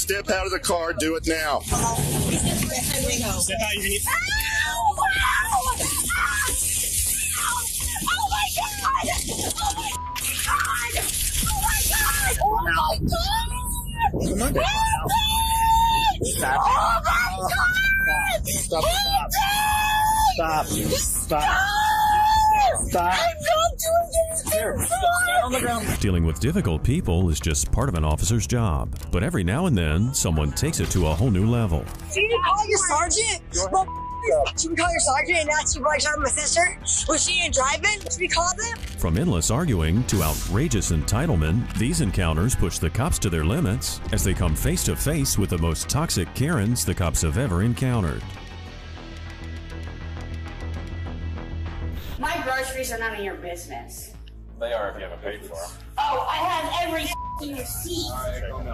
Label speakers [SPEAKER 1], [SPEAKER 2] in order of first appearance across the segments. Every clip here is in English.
[SPEAKER 1] step out of the car. Do it now.
[SPEAKER 2] Step out. You need.
[SPEAKER 3] Oh my God! Oh my God! Oh my God! Oh my God!
[SPEAKER 2] Stop.
[SPEAKER 3] Oh my God!
[SPEAKER 2] Stop. Stop. Stop.
[SPEAKER 3] I'm not doing this anymore!
[SPEAKER 2] On the ground.
[SPEAKER 4] Dealing with difficult people is just part of an officer's job. But every now and then, someone takes it to a whole new level.
[SPEAKER 5] So you can call your sergeant? Well, should we call your sergeant and ask you why you shot my sister? Was she in driving? Should we call them?
[SPEAKER 4] From endless arguing to outrageous entitlement, these encounters push the cops to their limits as they come face to face with the most toxic Karens the cops have ever encountered.
[SPEAKER 6] My groceries are none of your business.
[SPEAKER 7] They are if you haven't paid for them.
[SPEAKER 6] Oh, I have every receipt.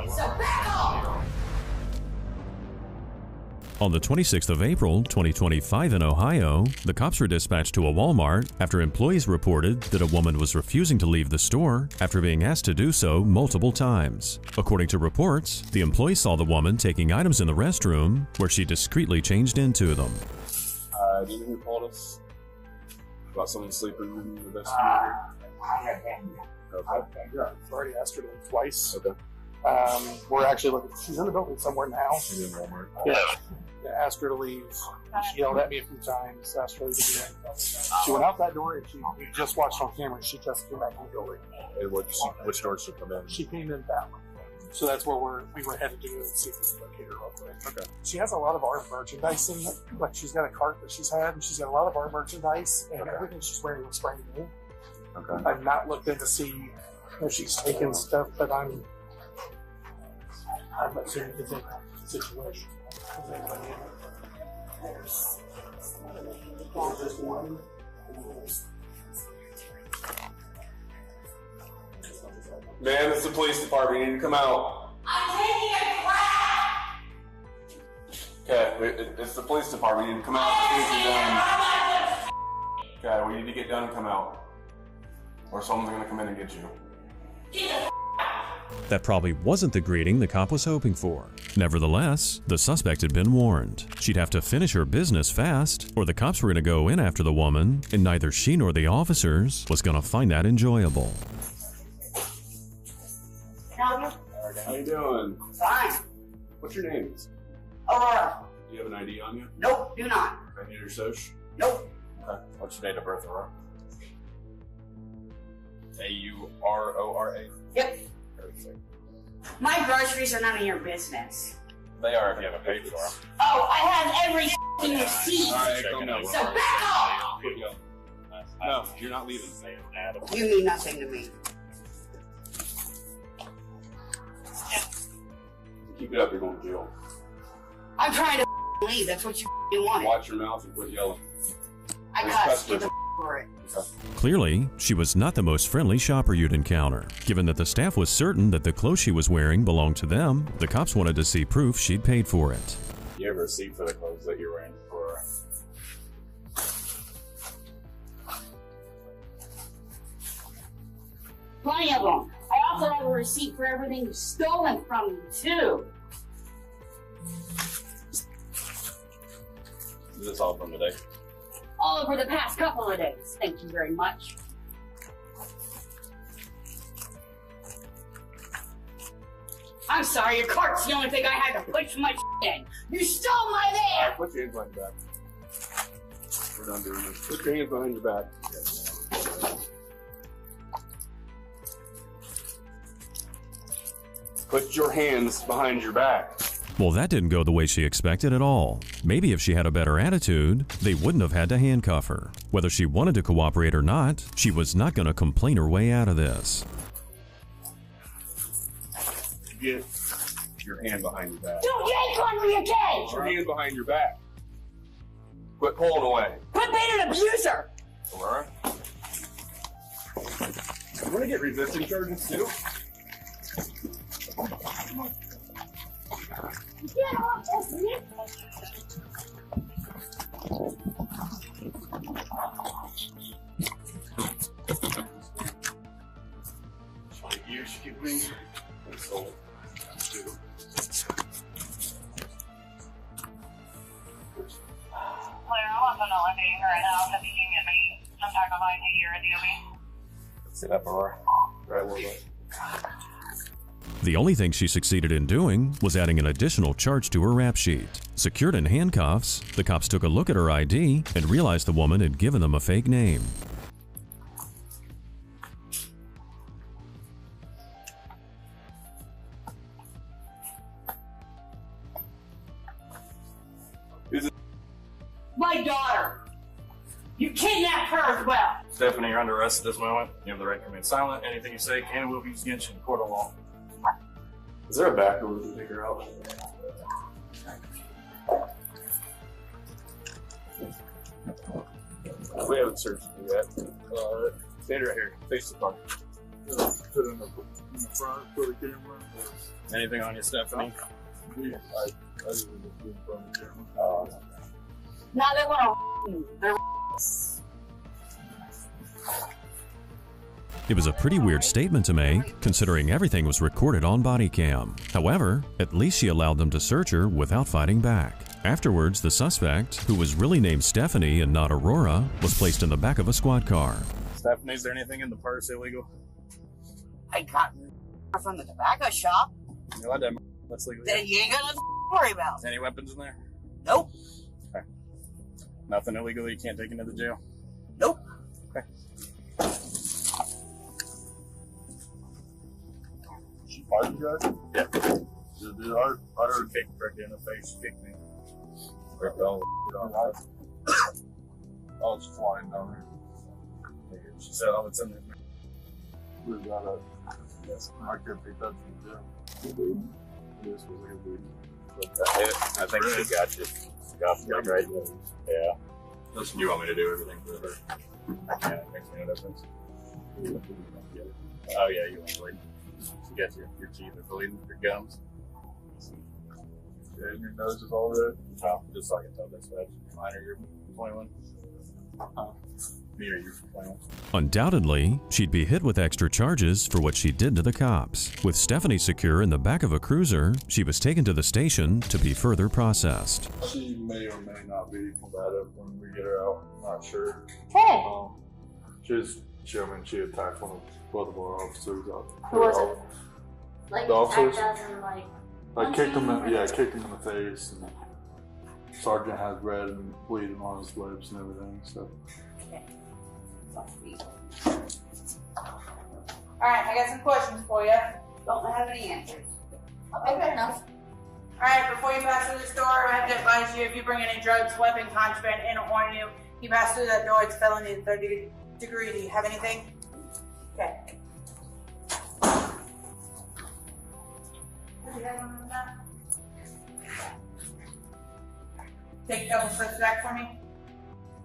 [SPEAKER 6] So back off!
[SPEAKER 4] On the 26th of April, 2025 in Ohio, the cops were dispatched to a Walmart after employees reported that a woman was refusing to leave the store after being asked to do so multiple times. According to reports, the employee saw the woman taking items in the restroom where she discreetly changed into them.
[SPEAKER 7] Do you know who called us about someone sleeping in the vestibule? Okay.
[SPEAKER 2] I've already asked her to leave twice.
[SPEAKER 7] Okay.
[SPEAKER 2] We're actually looking. She's in the building somewhere now.
[SPEAKER 7] She's in Walmart.
[SPEAKER 2] Yeah. Asked her to leave. She yelled at me a few times. Asked her to leave again. She went out that door and we just watched on camera. She just came back in the building.
[SPEAKER 7] And which door did she come in?
[SPEAKER 2] She came in that one. So that's where we were headed to go and see if we could locate her real quick.
[SPEAKER 7] Okay.
[SPEAKER 2] She has a lot of our merchandise in it. Like she's got a cart that she's had, and she's got a lot of our merchandise, and everything she's wearing was brand new.
[SPEAKER 7] Okay.
[SPEAKER 2] I've not looked in to see if she's taken stuff, but I'm assuming it's in that situation.
[SPEAKER 7] Man, it's the police department. You need to come out.
[SPEAKER 6] I'm taking a crap!
[SPEAKER 7] Okay, it's the police department. You need to come out. Okay, we need to get done and come out. Or someone's gonna come in and get you.
[SPEAKER 4] That probably wasn't the greeting the cop was hoping for. Nevertheless, the suspect had been warned. She'd have to finish her business fast, or the cops were going to go in after the woman, and neither she nor the officers was going to find that enjoyable.
[SPEAKER 7] How you doing?
[SPEAKER 6] Fine.
[SPEAKER 7] What's your name?
[SPEAKER 6] Aurora.
[SPEAKER 7] Do you have an ID on you?
[SPEAKER 6] Nope, do not.
[SPEAKER 7] I need your social.
[SPEAKER 6] Nope.
[SPEAKER 7] Okay. What's your date of birth, Aurora? A-U-R-O-R-A?
[SPEAKER 6] Yep.
[SPEAKER 7] Perfect.
[SPEAKER 6] My groceries are none of your business.
[SPEAKER 7] They are if you haven't paid for them.
[SPEAKER 6] Oh, I have every receipt.
[SPEAKER 7] Calm down.
[SPEAKER 6] So back off!
[SPEAKER 7] No, you're not leaving.
[SPEAKER 6] You mean nothing to me.
[SPEAKER 7] Keep it up, you're going to jail.
[SPEAKER 6] I'm trying to leave. That's what you wanted.
[SPEAKER 7] Watch your mouth and quit yelling.
[SPEAKER 6] I cussed. Get the for it.
[SPEAKER 7] Okay.
[SPEAKER 4] Clearly, she was not the most friendly shopper you'd encounter. Given that the staff was certain that the clothes she was wearing belonged to them, the cops wanted to see proof she'd paid for it.
[SPEAKER 7] You have a receipt for the clothes that you're wearing for?
[SPEAKER 6] Plenty of them. I also have a receipt for everything stolen from you, too.
[SPEAKER 7] Is this all from today?
[SPEAKER 6] All over the past couple of days. Thank you very much. I'm sorry, your cart's the only thing I had to push my in. You stole my van!
[SPEAKER 7] Alright, put your hands behind your back. We're done doing this. Put your hands behind your back. Put your hands behind your back.
[SPEAKER 4] Well, that didn't go the way she expected at all. Maybe if she had a better attitude, they wouldn't have had to handcuff her. Whether she wanted to cooperate or not, she was not going to complain her way out of this.
[SPEAKER 7] Get your hand behind your back.
[SPEAKER 6] Don't yank on me again!
[SPEAKER 7] Put your hand behind your back. Quit pulling away.
[SPEAKER 6] Quit being an abuser!
[SPEAKER 7] Aurora? You want to get resisting charges too?
[SPEAKER 6] Get off of me!
[SPEAKER 7] You should give me. So, Sit up, Aurora. Right, a little bit.
[SPEAKER 4] The only thing she succeeded in doing was adding an additional charge to her rap sheet. Secured in handcuffs, the cops took a look at her ID and realized the woman had given them a fake name.
[SPEAKER 6] My daughter. You kidnapped her as well.
[SPEAKER 8] Stephanie, you're under arrest at this moment. You have the right to remain silent. Anything you say can and will be used against you in court of law.
[SPEAKER 7] Is there a back door we can take her out? We haven't searched her yet. Stand right here. Face the car.
[SPEAKER 9] Put it in the front for the camera.
[SPEAKER 8] Anything on you, Stephanie?
[SPEAKER 9] I just want to put it in front of the camera.
[SPEAKER 6] Now they want to. They're.
[SPEAKER 4] It was a pretty weird statement to make, considering everything was recorded on body cam. However, at least she allowed them to search her without fighting back. Afterwards, the suspect, who was really named Stephanie and not Aurora, was placed in the back of a squad car.
[SPEAKER 8] Stephanie, is there anything in the purse illegal?
[SPEAKER 5] I got from the tobacco shop.
[SPEAKER 8] You're allowed to have that's legal.
[SPEAKER 5] That you ain't got nothing to worry about.
[SPEAKER 8] Any weapons in there?
[SPEAKER 5] Nope.
[SPEAKER 8] Okay. Nothing illegal you can't take into the jail?
[SPEAKER 5] Nope.
[SPEAKER 8] Okay.
[SPEAKER 9] She fighting you guys?
[SPEAKER 8] Yeah.
[SPEAKER 9] Dude, I heard
[SPEAKER 8] Kicked right in the face. She kicked me.
[SPEAKER 9] ripped all the on that. I was flying down here.
[SPEAKER 8] She said, "Oh, it's in there."
[SPEAKER 9] We got a. Yes, I could take that to the gym. This was like a booty.
[SPEAKER 7] I think she got you. Got you right. Yeah.
[SPEAKER 8] Listen, you want me to do everything for her? Yeah, it makes no difference. Oh yeah, you want bleeding. She gets your teeth are bleeding, your gums.
[SPEAKER 9] Yeah, and your nose is all red.
[SPEAKER 8] Oh, just so I can tell this much. Minor, you're 21. Me or you're 21.
[SPEAKER 4] Undoubtedly, she'd be hit with extra charges for what she did to the cops. With Stephanie secure in the back of a cruiser, she was taken to the station to be further processed.
[SPEAKER 9] She may or may not be combative when we get her out. I'm not sure.
[SPEAKER 3] Hey,
[SPEAKER 9] She attacked both of our officers out.
[SPEAKER 3] who was it? Like
[SPEAKER 9] The officers?
[SPEAKER 3] attacked us and like.
[SPEAKER 9] I kicked him in the face, and Sergeant had red and bleeding on his lips and everything. So
[SPEAKER 10] Alright, I got some questions for you. Don't have any answers.
[SPEAKER 3] Okay, good enough.
[SPEAKER 10] Alright, before you pass through this door, I have to advise you if you bring any drugs, weapon, contraband in or on you, you pass through that door, it's felony in the third degree. Do you have anything? Okay. Take a couple steps back for me.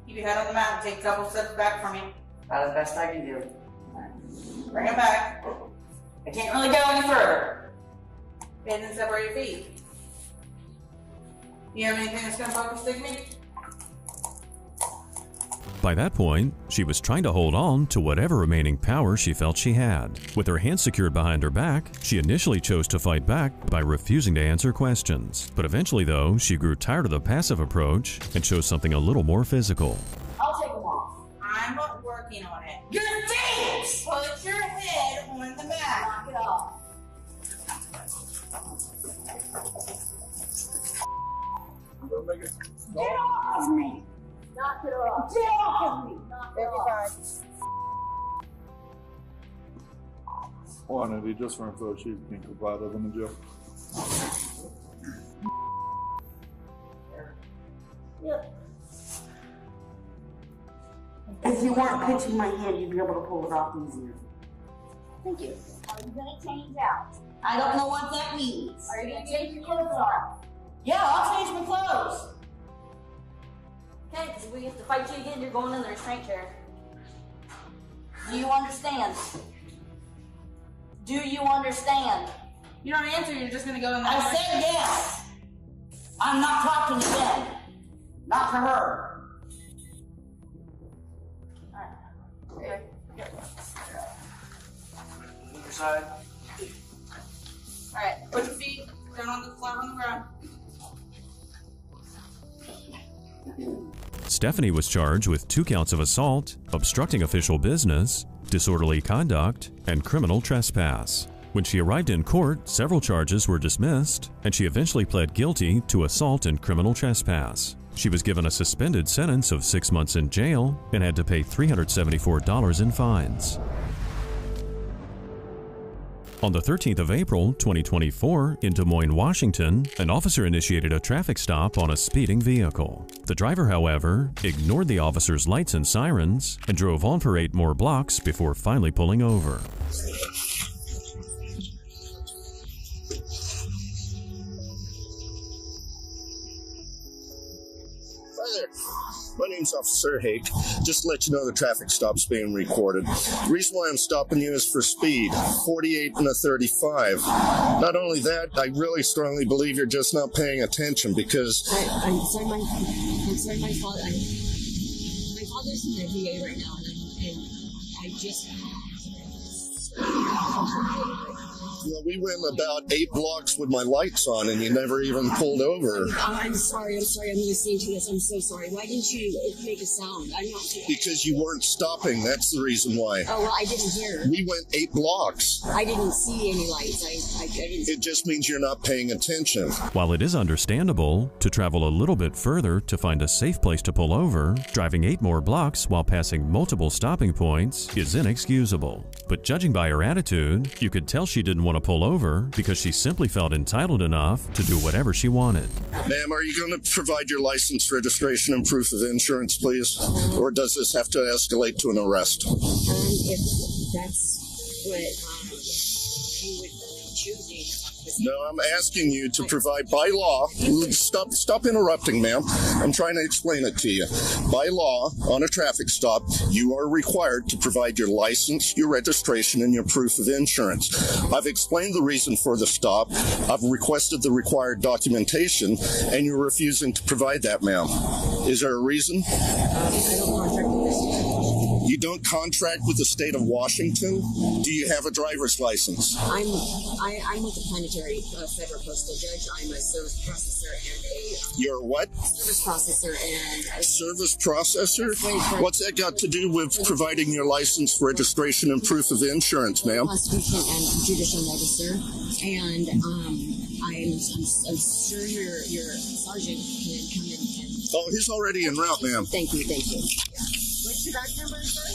[SPEAKER 10] Keep your head on the mat and take a couple steps back for me.
[SPEAKER 5] About the best I can do.
[SPEAKER 10] Bring it back.
[SPEAKER 5] I can't really go any further.
[SPEAKER 10] And then separate your feet. You have anything that's gonna focus stick me?
[SPEAKER 4] By that point, she was trying to hold on to whatever remaining power she felt she had. With her hands secured behind her back, she initially chose to fight back by refusing to answer questions. But eventually, though, she grew tired of the passive approach and chose something a little more physical.
[SPEAKER 3] I'll take them off.
[SPEAKER 10] I'm working on it.
[SPEAKER 5] Your face!
[SPEAKER 10] Put your head on the mat.
[SPEAKER 3] Knock it off. Get off of me! Knock it off. Get off of me! Knock it off.
[SPEAKER 9] one, if you just for info, she's being combative in the jail.
[SPEAKER 3] Yep.
[SPEAKER 5] If you weren't pinching my head, you'd be able to pull it off easier.
[SPEAKER 3] Thank you. Are you gonna change out?
[SPEAKER 5] I don't know what that means.
[SPEAKER 3] Are you gonna change your clothes off?
[SPEAKER 5] Yeah, I'll change my clothes.
[SPEAKER 3] Okay, because we have to fight you again. You're going in the restraint chair.
[SPEAKER 5] Do you understand? Do you understand?
[SPEAKER 10] You don't answer, you're just gonna go in the
[SPEAKER 5] I said yes. I'm not talking to them. Not to her.
[SPEAKER 10] Okay.
[SPEAKER 8] Either side.
[SPEAKER 10] Alright, put your feet down on the flat on the ground.
[SPEAKER 4] Stephanie was charged with 2 counts of assault, obstructing official business, disorderly conduct, and criminal trespass. When she arrived in court, several charges were dismissed, and she eventually pled guilty to assault and criminal trespass. She was given a suspended sentence of 6 months in jail and had to pay $374 in fines. On the 13th of April, 2024, in Des Moines, Washington, an officer initiated a traffic stop on a speeding vehicle. The driver, however, ignored the officer's lights and sirens and drove on for 8 more blocks before finally pulling over.
[SPEAKER 1] My name's Officer Hake. Just to let you know the traffic stop's being recorded. The reason why I'm stopping you is for speed, 48 and a 35. Not only that, I really strongly believe you're just not paying attention because...
[SPEAKER 5] I'm sorry, my father, my father's in the VA right now, and I just...
[SPEAKER 1] Well, we went about 8 blocks with my lights on, and you never even pulled over.
[SPEAKER 5] I'm sorry, I'm listening to this. I'm so sorry. Why didn't you make a sound? I'm not...
[SPEAKER 1] Because you weren't stopping. That's the reason why.
[SPEAKER 5] Oh, well, I didn't hear.
[SPEAKER 1] We went 8 blocks.
[SPEAKER 5] I didn't see any lights. I didn't...
[SPEAKER 1] It just means you're not paying attention.
[SPEAKER 4] While it is understandable to travel a little bit further to find a safe place to pull over, driving 8 more blocks while passing multiple stopping points is inexcusable. But judging by her attitude, you could tell she didn't want to pull over because she simply felt entitled enough to do whatever she wanted.
[SPEAKER 1] Ma'am, are you going to provide your license, registration, and proof of insurance, please? Or does this have to escalate to an arrest?
[SPEAKER 5] If that's what you would choose.
[SPEAKER 1] No, I'm asking you to provide by law. Stop interrupting, ma'am. I'm trying to explain it to you. By law, on a traffic stop, you are required to provide your license, your registration, and your proof of insurance. I've explained the reason for the stop. I've requested the required documentation, and you're refusing to provide that, ma'am. Is there a reason? You don't contract with the state of Washington? Do you have a driver's license?
[SPEAKER 5] I'm with the Planetary Federal Postal Judge. I'm a service processor and a...
[SPEAKER 1] You're what?
[SPEAKER 5] Service processor and...
[SPEAKER 1] A service processor? What's that got to do with providing your license, registration, and proof of insurance, ma'am?
[SPEAKER 5] Prosecution and judicial register. And I'm sure your sergeant can come in and...
[SPEAKER 1] Oh, he's already en route, ma'am.
[SPEAKER 5] Thank you. What's your badge number, sir?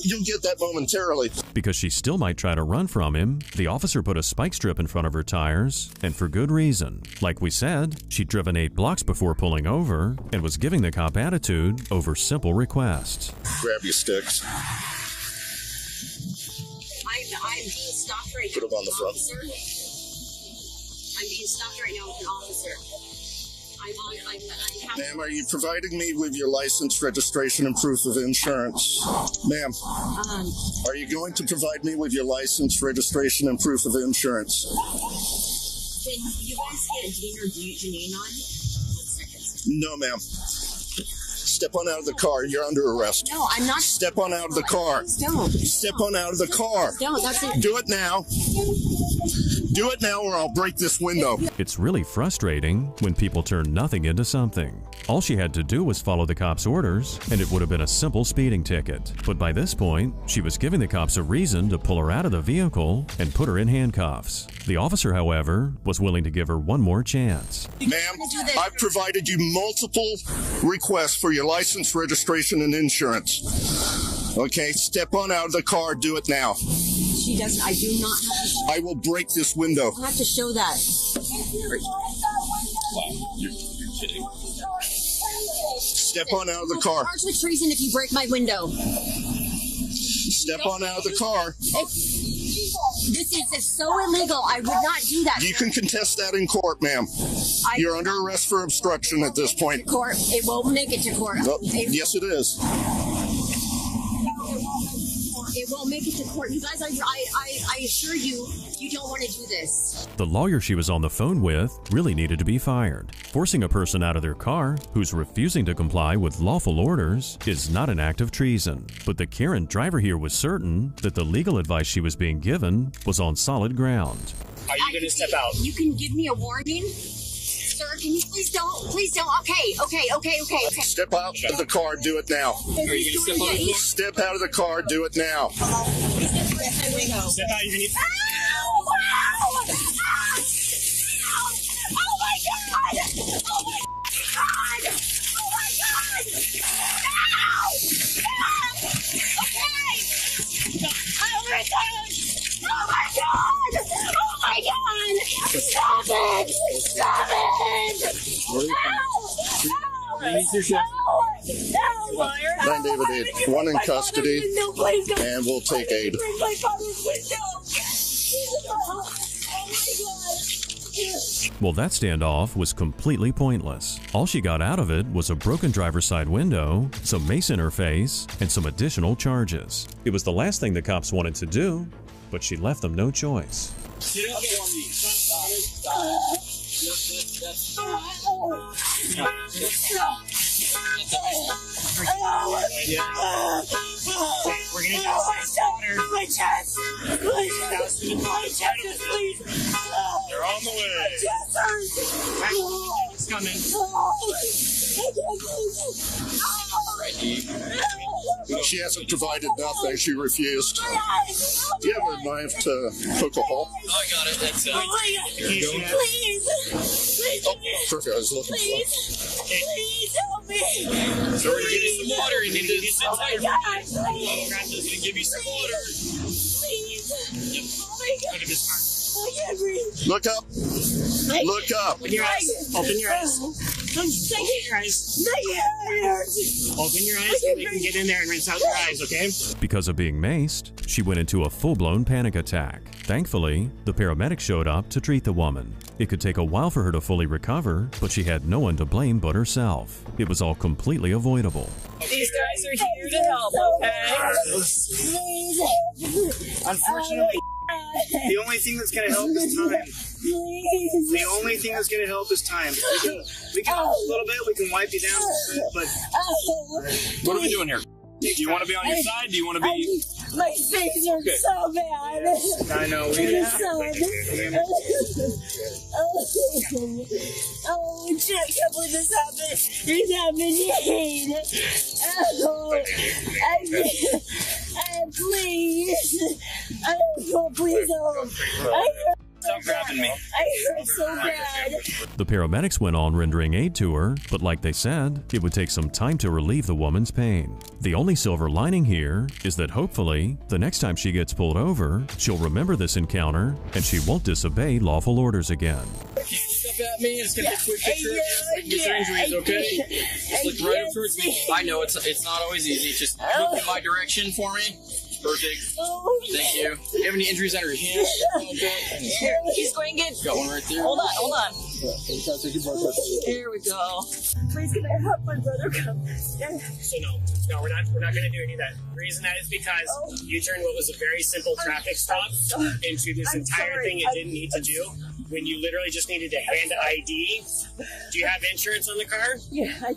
[SPEAKER 1] You'll get that momentarily.
[SPEAKER 4] Because she still might try to run from him, the officer put a spike strip in front of her tires, and for good reason. Like we said, she'd driven 8 blocks before pulling over and was giving the cop attitude over simple requests.
[SPEAKER 1] Grab your sticks.
[SPEAKER 5] I'm being stopped right now.
[SPEAKER 1] Put them on the front.
[SPEAKER 5] Officer. I'm being stopped right now with an officer.
[SPEAKER 1] Ma'am, are you providing me with your license, registration, and proof of insurance? Ma'am, are you going to provide me with your license, registration, and proof of insurance?
[SPEAKER 5] Can you guys get Dean or Janine on? 1 second.
[SPEAKER 1] No, ma'am. Step on out of the car. You're under arrest.
[SPEAKER 5] No, I'm not.
[SPEAKER 1] Step on out of the car.
[SPEAKER 5] Don't.
[SPEAKER 1] Step on out of the car.
[SPEAKER 5] Don't. That's it.
[SPEAKER 1] Do it now. Do it now or I'll break this window.
[SPEAKER 4] It's really frustrating when people turn nothing into something. All she had to do was follow the cop's orders, and it would have been a simple speeding ticket. But by this point, she was giving the cops a reason to pull her out of the vehicle and put her in handcuffs. The officer, however, was willing to give her one more chance.
[SPEAKER 1] Ma'am, I've provided you multiple requests for your license, registration, and insurance. Okay, step on out of the car. Do it now.
[SPEAKER 5] She doesn't. I do not have to.
[SPEAKER 1] I will break this window.
[SPEAKER 5] I have to show that.
[SPEAKER 8] You're kidding.
[SPEAKER 1] Step on out of the car.
[SPEAKER 5] Charged with treason if you break my window.
[SPEAKER 1] Step on out of the car.
[SPEAKER 5] This is so illegal. I would not do that.
[SPEAKER 1] You can contest that in court, ma'am. You're under arrest for obstruction at this point.
[SPEAKER 5] Court. It won't make it to court.
[SPEAKER 1] Yes, it is.
[SPEAKER 5] It won't make it to court. You guys, I assure you, you don't want to do this.
[SPEAKER 4] The lawyer she was on the phone with really needed to be fired. Forcing a person out of their car who's refusing to comply with lawful orders is not an act of treason. But the Karen driver here was certain that the legal advice she was being given was on solid ground.
[SPEAKER 11] Are you going to step out?
[SPEAKER 5] You can give me a warning. sir. Can you please don't? Please don't. Okay.
[SPEAKER 1] Step out of the car. Do it now.
[SPEAKER 11] Are you gonna step on the floor?
[SPEAKER 1] Step out of the car. Do it now.
[SPEAKER 11] Step out. You're gonna.
[SPEAKER 3] Oh my god! Oh my god! Oh my god! No! Okay! Oh my god! Oh my god! Oh my god! Stop it! Stop it!
[SPEAKER 11] Release your shift.
[SPEAKER 3] No, liar!
[SPEAKER 1] 9 David 8. 1 in custody, and we'll take aid.
[SPEAKER 3] Bring my father's window! Oh my god!
[SPEAKER 4] Well, that standoff was completely pointless. All she got out of it was a broken driver's side window, some mace in her face, and some additional charges. It was the last thing the cops wanted to do, but she left them no choice.
[SPEAKER 11] Sit up on me.
[SPEAKER 3] We're gonna go my chest! My chest, please!
[SPEAKER 11] They're on the way.
[SPEAKER 3] It's
[SPEAKER 11] coming.
[SPEAKER 1] She hasn't provided nothing. She refused. Do you have a knife to poke a hole?
[SPEAKER 11] Oh, I got it. That's it.
[SPEAKER 3] Please! Please!
[SPEAKER 1] Oh, perfect. I was looking for it.
[SPEAKER 3] Please help me!
[SPEAKER 11] So we're getting some water and you need
[SPEAKER 3] Oh my god! Please!
[SPEAKER 11] Grandpa's gonna give you some water.
[SPEAKER 3] Please!
[SPEAKER 11] Yep.
[SPEAKER 3] Oh my god!
[SPEAKER 11] Look at this car.
[SPEAKER 3] I can't breathe.
[SPEAKER 1] Look up. Look up.
[SPEAKER 11] Open your eyes. Open your eyes. Open your eyes. Open your eyes so they can get in there and rinse out your eyes, okay?
[SPEAKER 4] Because of being maced, she went into a full-blown panic attack. Thankfully, the paramedics showed up to treat the woman. It could take a while for her to fully recover, but she had no one to blame but herself. It was all completely avoidable.
[SPEAKER 12] These guys are here to help, okay?
[SPEAKER 11] Unfortunately, the only thing that's going to help is time. The only thing that's going to help is time. We can help a little bit, we can wipe you down, but what are we doing here? Do you want to be on your side? Do you want to be...
[SPEAKER 3] My face hurts so bad.
[SPEAKER 11] I know.
[SPEAKER 3] Oh, I can't believe this happened. This happened. Please. Please help.
[SPEAKER 11] Stop grabbing me.
[SPEAKER 3] I hurt so bad.
[SPEAKER 4] The paramedics went on rendering aid to her, but like they said, it would take some time to relieve the woman's pain. The only silver lining here is that hopefully, the next time she gets pulled over, she'll remember this encounter and she won't disobey lawful orders again.
[SPEAKER 11] Step at me and just get a quick picture and get your injuries, okay? Just look right up towards me. I know it's not always easy. Just look in my direction for me. Perfect. Thank you. Do you have any injuries on your hands?
[SPEAKER 12] Here, he's going to get...
[SPEAKER 11] Got one right there.
[SPEAKER 12] Hold on. Here we go.
[SPEAKER 3] Please, can I help my brother come?
[SPEAKER 13] So no, we're not going to do any of that. The reason that is because you turned what was a very simple traffic stop into this entire thing it didn't need to do. When you literally just needed to hand ID. Do you have insurance on the car?
[SPEAKER 3] Yeah, I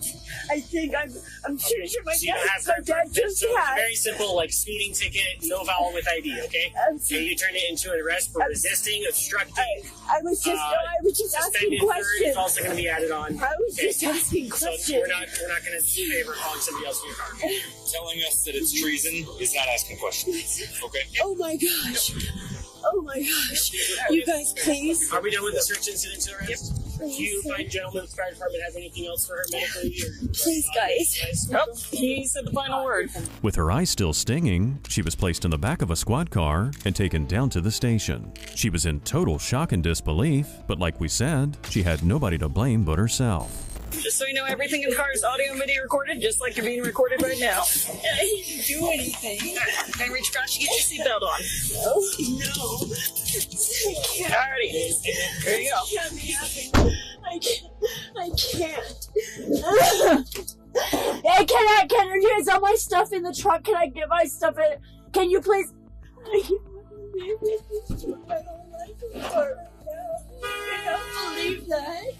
[SPEAKER 3] think I'm pretty sure my
[SPEAKER 13] So you don't have
[SPEAKER 3] dad just
[SPEAKER 13] so it's
[SPEAKER 3] had.
[SPEAKER 13] very simple, like speeding ticket, no vowel with ID, okay? And you turned it into an arrest for resisting, obstructing.
[SPEAKER 3] I was just asking
[SPEAKER 13] suspended third
[SPEAKER 3] questions.
[SPEAKER 13] is also going to be added on.
[SPEAKER 3] I was just asking questions.
[SPEAKER 13] So we're not going to favor calling somebody else in your car.
[SPEAKER 11] Telling us that it's treason is not asking questions. Okay?
[SPEAKER 3] Oh my gosh. Oh my gosh. You guys, please.
[SPEAKER 13] Are we done with the search incident to arrest? Do you find gentlemen with the fire department have anything else for her medically?
[SPEAKER 3] Please, guys.
[SPEAKER 12] Nope, he said the final word.
[SPEAKER 4] With her eyes still stinging, she was placed in the back of a squad car and taken down to the station. She was in total shock and disbelief, but like we said, she had nobody to blame but herself.
[SPEAKER 12] Just so you know, everything in the car is audio and video recorded, just like you're being recorded right now.
[SPEAKER 3] I didn't do anything.
[SPEAKER 12] Okay, reach across, you get your seatbelt on.
[SPEAKER 3] Oh, no.
[SPEAKER 12] Alrighty, there you go.
[SPEAKER 3] I can't. Hey, can you guys all my stuff in the trunk? Can I get my stuff in? Can you please? I can't believe that.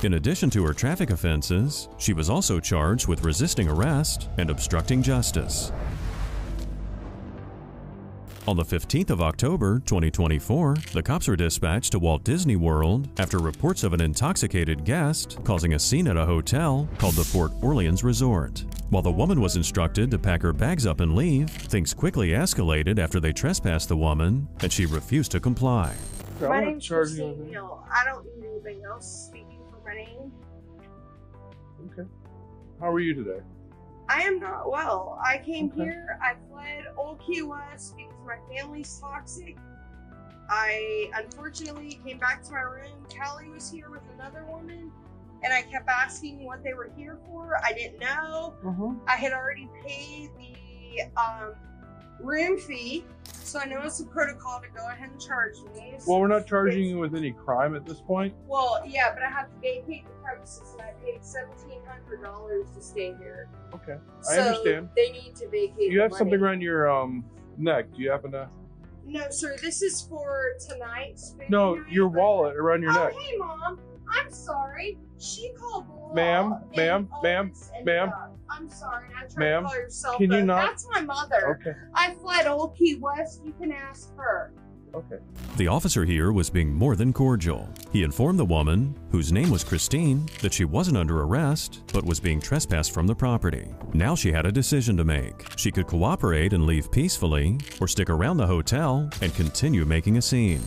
[SPEAKER 4] In In addition to her traffic offenses, she was also charged with resisting arrest and obstructing justice. On the 15th of October, 2024, the cops were dispatched to Walt Disney World after reports of an intoxicated guest causing a scene at a hotel called the Port Orleans Resort. While the woman was instructed to pack her bags up and leave, things quickly escalated after they trespassed the woman, and she refused to comply.
[SPEAKER 14] My name's Christine Neal. I don't need anything else speaking for my name.
[SPEAKER 9] Okay. How are you today?
[SPEAKER 14] I am not well. I came here, I fled Old Key West because my family's toxic. I unfortunately came back to my room. Callie was here with another woman, and I kept asking what they were here for. I didn't know. I had already paid the room fee, so I know it's a protocol to go ahead and charge me.
[SPEAKER 9] Well, we're not charging you with any crime at this point.
[SPEAKER 14] Well, yeah, but I have to vacate the premises, and I paid $1,700 to stay here.
[SPEAKER 9] Okay, I understand.
[SPEAKER 14] They need to vacate.
[SPEAKER 9] You have
[SPEAKER 14] the
[SPEAKER 9] something
[SPEAKER 14] money.
[SPEAKER 9] around your neck. Do you happen to?
[SPEAKER 14] No, sir. This is for tonight's.
[SPEAKER 9] No, your wallet around your neck.
[SPEAKER 14] Hey, Mom. I'm sorry. She called the law.
[SPEAKER 9] Ma'am.
[SPEAKER 14] I'm sorry. I tried
[SPEAKER 9] Ma'am,
[SPEAKER 14] to call yourself.
[SPEAKER 9] can you not?
[SPEAKER 14] That's my mother.
[SPEAKER 9] Okay.
[SPEAKER 14] I fled Old Key West. You can ask her.
[SPEAKER 9] Okay.
[SPEAKER 4] The officer here was being more than cordial. He informed the woman, whose name was Christine, that she wasn't under arrest, but was being trespassed from the property. Now she had a decision to make. She could cooperate and leave peacefully, or stick around the hotel and continue making a scene.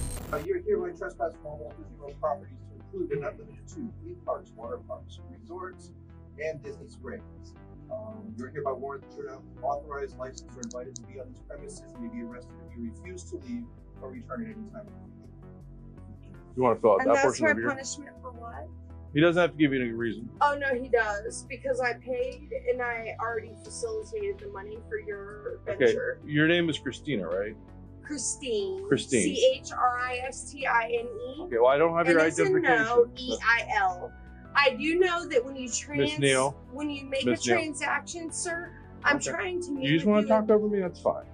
[SPEAKER 15] You're hereby trespassing on Walt Disney World properties to include but not limited to theme parks, water parks, resorts, and Disney Springs. You're hereby warned that you're not authorized, licensed, or invited to be on these premises and may be arrested if you refuse to leave or return at any time.
[SPEAKER 9] You want to fill out
[SPEAKER 14] And
[SPEAKER 9] that
[SPEAKER 14] that's
[SPEAKER 9] portion
[SPEAKER 14] my
[SPEAKER 9] over here?
[SPEAKER 14] punishment for what?
[SPEAKER 9] He doesn't have to give you any reason.
[SPEAKER 14] Oh no, he does, because I paid and I already facilitated the money for your
[SPEAKER 9] Okay.
[SPEAKER 14] venture.
[SPEAKER 9] Your name is Christina, right?
[SPEAKER 14] Christine.
[SPEAKER 9] Christine.
[SPEAKER 14] CHRISTINE.
[SPEAKER 9] Okay. Well, I don't have your
[SPEAKER 14] And it's a
[SPEAKER 9] identification.
[SPEAKER 14] no, EIL. I do know that when you
[SPEAKER 9] Miss Neal.
[SPEAKER 14] when you make
[SPEAKER 9] Miss
[SPEAKER 14] a
[SPEAKER 9] Neal.
[SPEAKER 14] transaction, sir, I'm
[SPEAKER 9] Okay.
[SPEAKER 14] trying to meet
[SPEAKER 9] You just
[SPEAKER 14] with
[SPEAKER 9] want to talk over me? That's fine.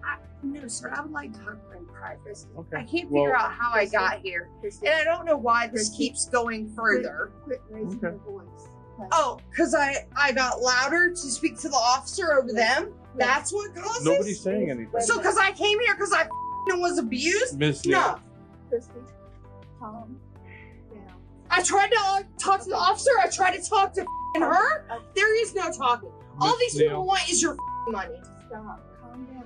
[SPEAKER 14] No, sir. I would like to talk in private.
[SPEAKER 9] Okay.
[SPEAKER 14] I can't
[SPEAKER 9] Well-
[SPEAKER 14] figure out how I got here, and I don't know why this keeps going further.
[SPEAKER 16] Quit raising
[SPEAKER 9] Okay.
[SPEAKER 16] your voice.
[SPEAKER 14] Oh, because I got louder to speak to the officer over them. That's what caused
[SPEAKER 9] Nobody's
[SPEAKER 14] this?
[SPEAKER 9] saying anything.
[SPEAKER 14] So because I came here because I was abused?
[SPEAKER 9] Miss
[SPEAKER 14] No.
[SPEAKER 9] Neal.
[SPEAKER 16] Christy, calm down.
[SPEAKER 14] I tried to talk to the officer. I tried to talk to her. There is no talking. All
[SPEAKER 9] Miss
[SPEAKER 14] these
[SPEAKER 9] Neal.
[SPEAKER 14] people want is your money.
[SPEAKER 16] Stop. Calm down.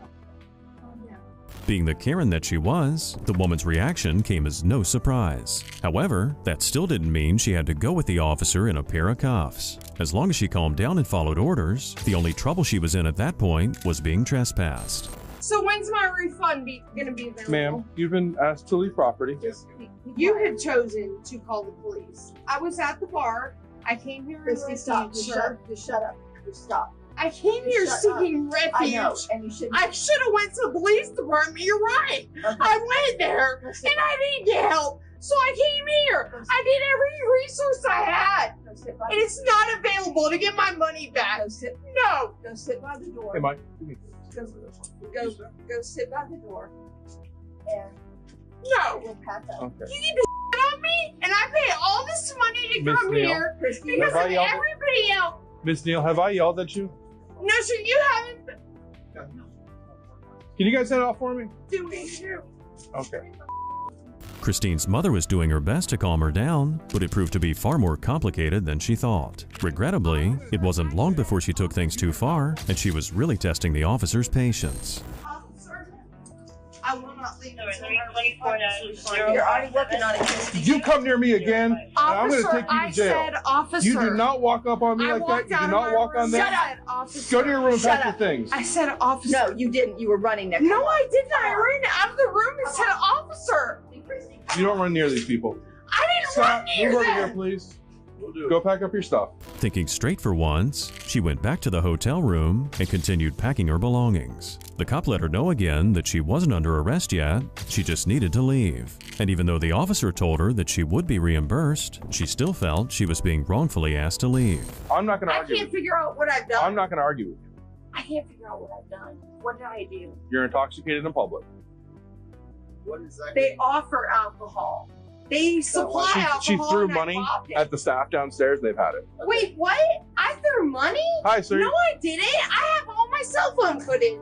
[SPEAKER 16] Calm down.
[SPEAKER 4] Being the Karen that she was, the woman's reaction came as no surprise. However, that still didn't mean she had to go with the officer in a pair of cuffs. As long as she calmed down and followed orders, the only trouble she was in at that point was being trespassed.
[SPEAKER 14] So when's my refund going to be available?
[SPEAKER 9] Ma'am, you've been asked to leave property.
[SPEAKER 14] You had chosen to call the police. I was at the bar. I came here.
[SPEAKER 16] Christy, stop. Just shut up. Just stop.
[SPEAKER 14] I came here
[SPEAKER 16] Shut
[SPEAKER 14] seeking
[SPEAKER 16] up.
[SPEAKER 14] refuge.
[SPEAKER 16] I know, and you shouldn't.
[SPEAKER 14] I should have went to the police department. You're right. I went there and I didn't get help. So I came here. I did every resource I had. And it's not available to get my money back. No.
[SPEAKER 16] Go sit by the door.
[SPEAKER 9] Hey, Mike.
[SPEAKER 16] Go sit by the door. And
[SPEAKER 14] no.
[SPEAKER 16] We'll pack up.
[SPEAKER 9] Okay.
[SPEAKER 14] You need to shit on me, and I pay all this money to
[SPEAKER 9] Miss
[SPEAKER 14] come
[SPEAKER 9] Neal,
[SPEAKER 14] here
[SPEAKER 16] Christy,
[SPEAKER 14] because
[SPEAKER 9] have I
[SPEAKER 14] of
[SPEAKER 9] yelled-
[SPEAKER 14] everybody else.
[SPEAKER 9] Miss Neal, have I yelled at you?
[SPEAKER 14] No, sir, you haven't
[SPEAKER 9] Can you guys head off for me?
[SPEAKER 14] been doing it.
[SPEAKER 9] Okay.
[SPEAKER 4] Christine's mother was doing her best to calm her down, but it proved to be far more complicated than she thought. Regrettably, it wasn't long before she took things too far, and she was really testing the officer's patience.
[SPEAKER 14] I will not leave until
[SPEAKER 16] You're already working on it, Christy.
[SPEAKER 9] You come near me again, and I'm going to take you
[SPEAKER 14] I
[SPEAKER 9] to jail.
[SPEAKER 14] said officer.
[SPEAKER 9] You do not walk up on me
[SPEAKER 14] I
[SPEAKER 9] like that.
[SPEAKER 14] walked
[SPEAKER 9] You
[SPEAKER 14] out
[SPEAKER 9] do
[SPEAKER 14] of
[SPEAKER 9] not
[SPEAKER 14] my
[SPEAKER 9] walk
[SPEAKER 14] room.
[SPEAKER 9] on
[SPEAKER 14] Shut
[SPEAKER 9] that.
[SPEAKER 14] up, officer.
[SPEAKER 9] Go to your room and
[SPEAKER 16] Shut
[SPEAKER 9] pack your
[SPEAKER 16] up.
[SPEAKER 9] things.
[SPEAKER 14] I said officer.
[SPEAKER 16] No, you didn't. You were running next.
[SPEAKER 14] No, I didn't. I ran out of the room and said officer.
[SPEAKER 9] You don't run near these people.
[SPEAKER 14] I didn't
[SPEAKER 9] Stop.
[SPEAKER 14] run near
[SPEAKER 9] Move over
[SPEAKER 14] them.
[SPEAKER 9] here, please. Go pack up your stuff.
[SPEAKER 4] Thinking straight for once, she went back to the hotel room and continued packing her belongings. The cop let her know again that she wasn't under arrest yet, she just needed to leave. And even though the officer told her that she would be reimbursed, she still felt she was being wrongfully asked to leave.
[SPEAKER 9] I'm not going to
[SPEAKER 14] I
[SPEAKER 9] argue
[SPEAKER 14] can't
[SPEAKER 9] with you.
[SPEAKER 14] figure out what I've done.
[SPEAKER 9] I'm not going to argue with you.
[SPEAKER 14] I can't figure out what I've done. What did I do?
[SPEAKER 9] You're intoxicated in public.
[SPEAKER 15] What exactly?
[SPEAKER 14] They offer alcohol. They supply alcohol.
[SPEAKER 17] She threw
[SPEAKER 14] and I
[SPEAKER 17] money
[SPEAKER 14] popped it.
[SPEAKER 17] at the staff downstairs. They've had it.
[SPEAKER 14] Wait, what? I threw money?
[SPEAKER 17] Hi, sir.
[SPEAKER 14] No, I didn't. I have all my cell phone footage.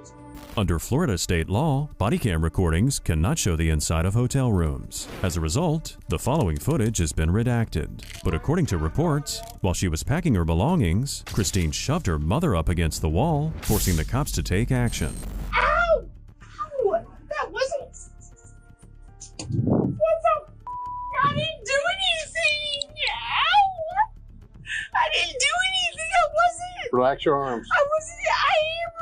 [SPEAKER 4] Under Florida state law, body cam recordings cannot show the inside of hotel rooms. As a result, the following footage has been redacted. But according to reports, while she was packing her belongings, Christine shoved her mother up against the wall, forcing the cops to take action.
[SPEAKER 14] Ow! Ow! That wasn't... What the... I didn't do anything! Ow! I didn't do anything! I wasn't...
[SPEAKER 17] Relax your arms.
[SPEAKER 14] I am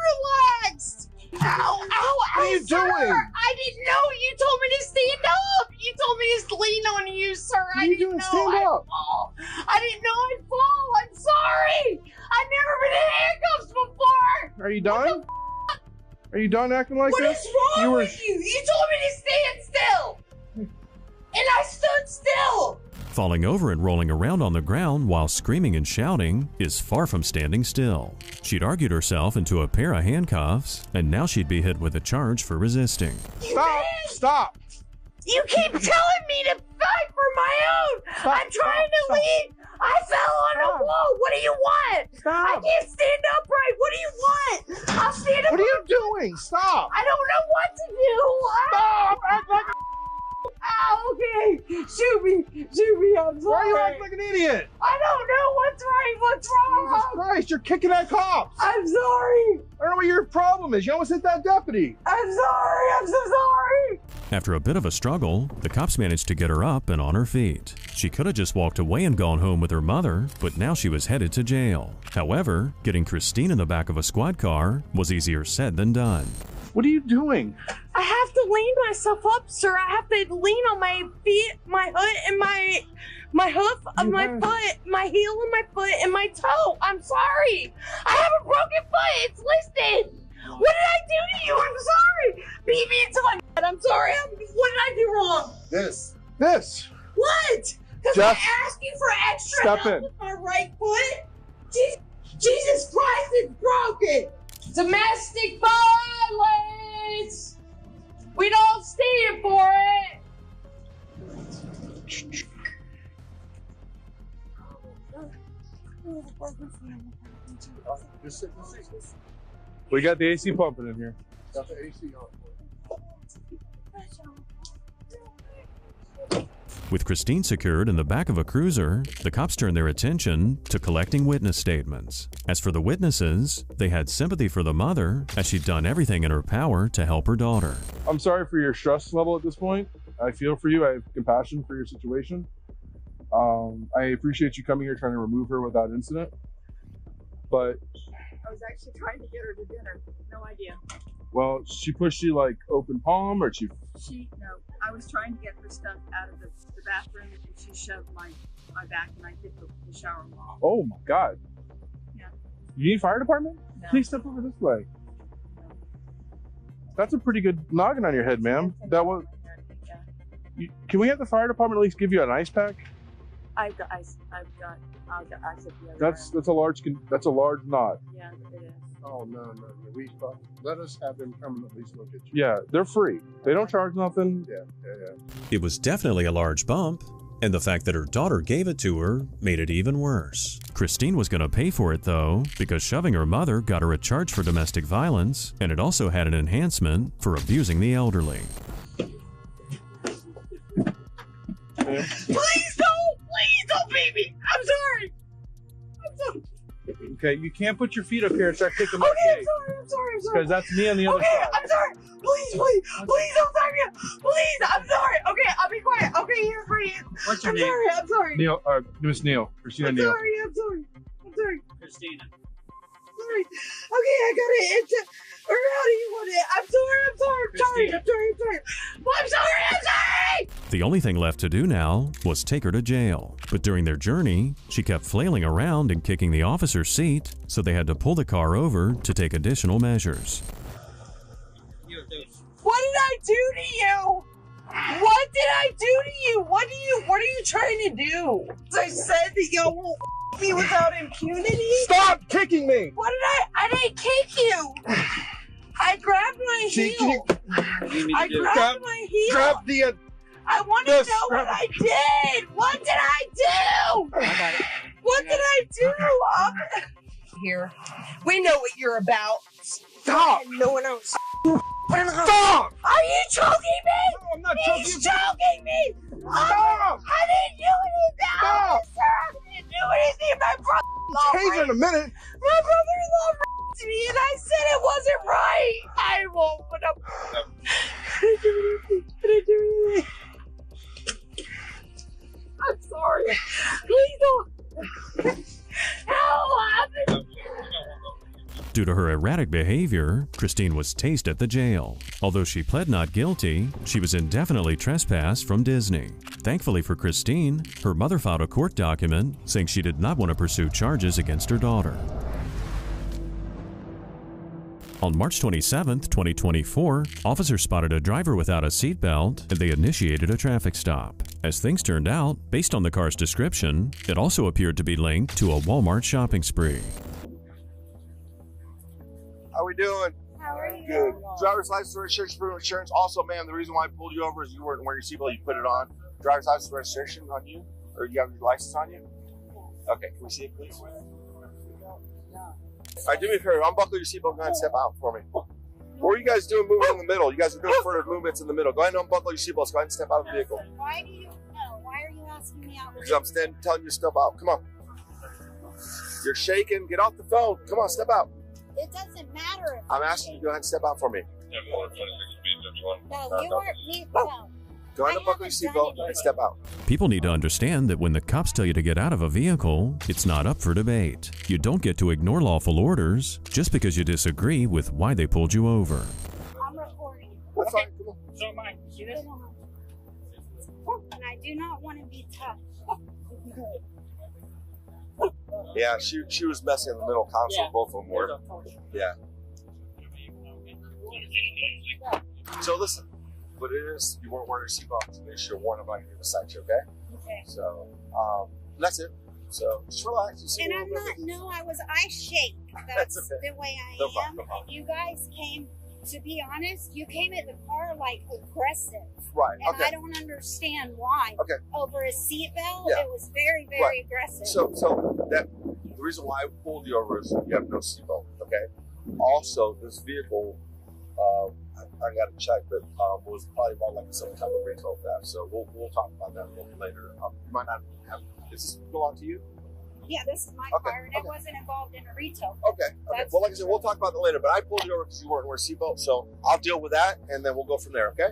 [SPEAKER 14] relaxed! Ow! Ow!
[SPEAKER 17] What are you
[SPEAKER 14] sir,
[SPEAKER 17] doing?
[SPEAKER 14] I didn't know. You told me to stand up. You told me to lean on you, sir.
[SPEAKER 17] What are you doing? Stand up.
[SPEAKER 14] Fall. I didn't know I'd fall. I'm sorry. I've never been in handcuffs before.
[SPEAKER 17] Are you done? Are you done acting like
[SPEAKER 14] What
[SPEAKER 17] this?
[SPEAKER 14] is wrong with you? You told me to stand still. And I stood still.
[SPEAKER 4] Falling over and rolling around on the ground while screaming and shouting is far from standing still. She'd argued herself into a pair of handcuffs, and now she'd be hit with a charge for resisting.
[SPEAKER 17] Stop! Stop!
[SPEAKER 14] You keep telling me to fight for my own. I'm trying to leave. I fell on a wall. What do you want? I can't stand upright. What do you want? I'll stand up.
[SPEAKER 17] What are you doing? Stop!
[SPEAKER 14] I don't know what to do.
[SPEAKER 17] Stop! Act like a...
[SPEAKER 14] Ow, okay. Shoot me. I'm sorry.
[SPEAKER 17] Why are you acting like an idiot?
[SPEAKER 14] I don't know what's right. What's wrong?
[SPEAKER 17] Jesus Christ, you're kicking at cops.
[SPEAKER 14] I'm sorry.
[SPEAKER 17] I don't know what your problem is. You almost hit that deputy.
[SPEAKER 14] I'm sorry. I'm so sorry.
[SPEAKER 4] After a bit of a struggle, the cops managed to get her up and on her feet. She could have just walked away and gone home with her mother, but now she was headed to jail. However, getting Christine in the back of a squad car was easier said than done.
[SPEAKER 17] What are you doing?
[SPEAKER 14] I have to lean myself up, sir. I have to lean on my feet, my foot, and my hoof of my foot, my heel of my foot, and my toe. I'm sorry. I have a broken foot. It's listed. What did I do to you? I'm sorry. Beat me until I'm dead. I'm sorry. What did I do wrong?
[SPEAKER 17] This.
[SPEAKER 14] What? Because I asked you for extra
[SPEAKER 17] step
[SPEAKER 14] help
[SPEAKER 17] in.
[SPEAKER 14] with my right foot? Jesus Christ, it's broken. Domestic violence. We don't stand for it.
[SPEAKER 17] We got the AC pumping in here.
[SPEAKER 15] Got the AC on.
[SPEAKER 4] With Christine secured in the back of a cruiser, the cops turned their attention to collecting witness statements. As for the witnesses, they had sympathy for the mother, as she'd done everything in her power to help her daughter.
[SPEAKER 17] I'm sorry for your stress level at this point. I feel for you. I have compassion for your situation. I appreciate you coming here trying to remove her without incident. But,
[SPEAKER 16] I was actually trying to get her to dinner. No idea.
[SPEAKER 17] well, she pushed you like open palm, or
[SPEAKER 16] No, I was trying to get her stuff out of the bathroom, and she shoved my back, and I hit the shower wall.
[SPEAKER 17] Oh my God.
[SPEAKER 16] Yeah.
[SPEAKER 17] You need fire department?
[SPEAKER 16] No.
[SPEAKER 17] Please step over this way. That's a pretty good noggin on your head, ma'am. That was. Can we have the fire department at least give you an ice pack?
[SPEAKER 16] I've got ice at the other
[SPEAKER 17] That's a large knot.
[SPEAKER 16] Yeah, it is.
[SPEAKER 15] Oh no. We let us have them come and at least look at you.
[SPEAKER 17] Yeah, they're free. They don't charge nothing.
[SPEAKER 15] Yeah.
[SPEAKER 4] It was definitely a large bump, and the fact that her daughter gave it to her made it even worse. Christine was going to pay for it though, because shoving her mother got her a charge for domestic violence, and it also had an enhancement for abusing the elderly.
[SPEAKER 14] Please don't beat me. I'm sorry.
[SPEAKER 17] Okay, you can't put your feet up here and start kicking my
[SPEAKER 14] Okay,
[SPEAKER 17] gate.
[SPEAKER 14] I'm sorry.
[SPEAKER 17] Because that's me on the other
[SPEAKER 14] Okay,
[SPEAKER 17] side.
[SPEAKER 14] I'm sorry. Please don't tell me. Please, I'm sorry. Okay, I'll be quiet. Okay, here for you.
[SPEAKER 17] What's your
[SPEAKER 14] I'm
[SPEAKER 17] name?
[SPEAKER 14] I'm sorry.
[SPEAKER 17] Neil, Miss Neil, Christina
[SPEAKER 14] I'm
[SPEAKER 17] Neil.
[SPEAKER 14] sorry.
[SPEAKER 13] Christina.
[SPEAKER 14] Sorry. Okay, I got it. Or how do you want it? I'm sorry.
[SPEAKER 4] The only thing left to do now was take her to jail. But during their journey, she kept flailing around and kicking the officer's seat, so they had to pull the car over to take additional measures.
[SPEAKER 14] What did I do to you? What did I do to you? What are you trying to do? I said that y'all won't me without impunity.
[SPEAKER 17] Stop kicking me!
[SPEAKER 14] What did I didn't kick you. I grabbed my heel. I grabbed my heel.
[SPEAKER 17] Grab the.
[SPEAKER 14] I want to know what I did. What did I do? What did I do? Here, we know what you're about. Stop. No one else. Stop! Are you choking me?
[SPEAKER 15] No, I'm not choking you.
[SPEAKER 14] He's choking me!
[SPEAKER 15] Stop!
[SPEAKER 14] I didn't do anything, officer! I didn't do anything. My brother-in-law
[SPEAKER 15] Taser in a minute.
[SPEAKER 14] My brother-in-law raped me, and I said it wasn't right. I won't put up. I didn't do anything. I didn't do anything. I'm sorry. Please don't. Help!
[SPEAKER 4] Due to her erratic behavior, Christine was tased at the jail. Although she pled not guilty, she was indefinitely trespassed from Disney. Thankfully for Christine, her mother filed a court document saying she did not want to pursue charges against her daughter. On March 27, 2024, officers spotted a driver without a seatbelt and they initiated a traffic stop. As things turned out, based on the car's description, it also appeared to be linked to a Walmart shopping spree.
[SPEAKER 15] How we doing?
[SPEAKER 14] How are you?
[SPEAKER 15] Good. Driver's license, registration, proof of insurance. Also, ma'am, the reason why I pulled you over is you weren't wearing your seatbelt. You put it on. Driver's license, registration on you, or you have your license on you? Okay, can we see it, please? All right, do me a favor. Unbuckle your seatbelt. Go ahead and step out for me. What are you guys doing moving in the middle? You guys are doing further movements in the middle. Go ahead and unbuckle your seatbelts. Go ahead and step out of the vehicle.
[SPEAKER 18] Why do you know? Why are you asking me out?
[SPEAKER 15] Because I'm standing telling you to step out. Come on. You're shaking. Get off the phone. Come on, step out.
[SPEAKER 18] It doesn't matter if
[SPEAKER 15] I'm asking you to go ahead and step out for me.
[SPEAKER 18] No, you weren't me. No.
[SPEAKER 15] Go ahead and buckle your seatbelt and step out.
[SPEAKER 4] People need to understand that when the cops tell you to get out of a vehicle, it's not up for debate. You don't get to ignore lawful orders just because you disagree with why they pulled you over.
[SPEAKER 18] I'm recording.
[SPEAKER 15] That's fine. Come on.
[SPEAKER 13] So am I. See this?
[SPEAKER 18] And I do not want to be touched.
[SPEAKER 15] Yeah, she was messing in the middle console. Yeah. Both of them were. Yeah. So listen, what it is, you weren't wearing your seatbelt to make sure one of them can decide you, okay?
[SPEAKER 18] Okay.
[SPEAKER 15] So, that's it. So just relax. You see
[SPEAKER 18] and I'm not. No, I shake. That's
[SPEAKER 15] okay.
[SPEAKER 18] The way I
[SPEAKER 15] No
[SPEAKER 18] am.
[SPEAKER 15] problem, no problem.
[SPEAKER 18] You guys came. To be honest, you came at the car like aggressive.
[SPEAKER 15] Right.
[SPEAKER 18] And
[SPEAKER 15] Okay.
[SPEAKER 18] I don't understand why.
[SPEAKER 15] Okay.
[SPEAKER 18] Over a seatbelt,
[SPEAKER 15] Yeah.
[SPEAKER 18] it was very, very
[SPEAKER 15] Right.
[SPEAKER 18] aggressive.
[SPEAKER 15] So that the reason why I pulled you over is you have no seatbelt. Okay. Also, this vehicle, I got to check, but was probably more like some type of retail theft. So we'll talk about that a little later. You might not have. Does this belong to you?
[SPEAKER 18] Yeah, this is my
[SPEAKER 15] Okay,
[SPEAKER 18] car, and it wasn't involved in a retail.
[SPEAKER 15] Okay. Well, like I said, we'll talk about that later. But I pulled you over because you weren't wearing a seatbelt, so I'll deal with that, and then we'll go from there. Okay.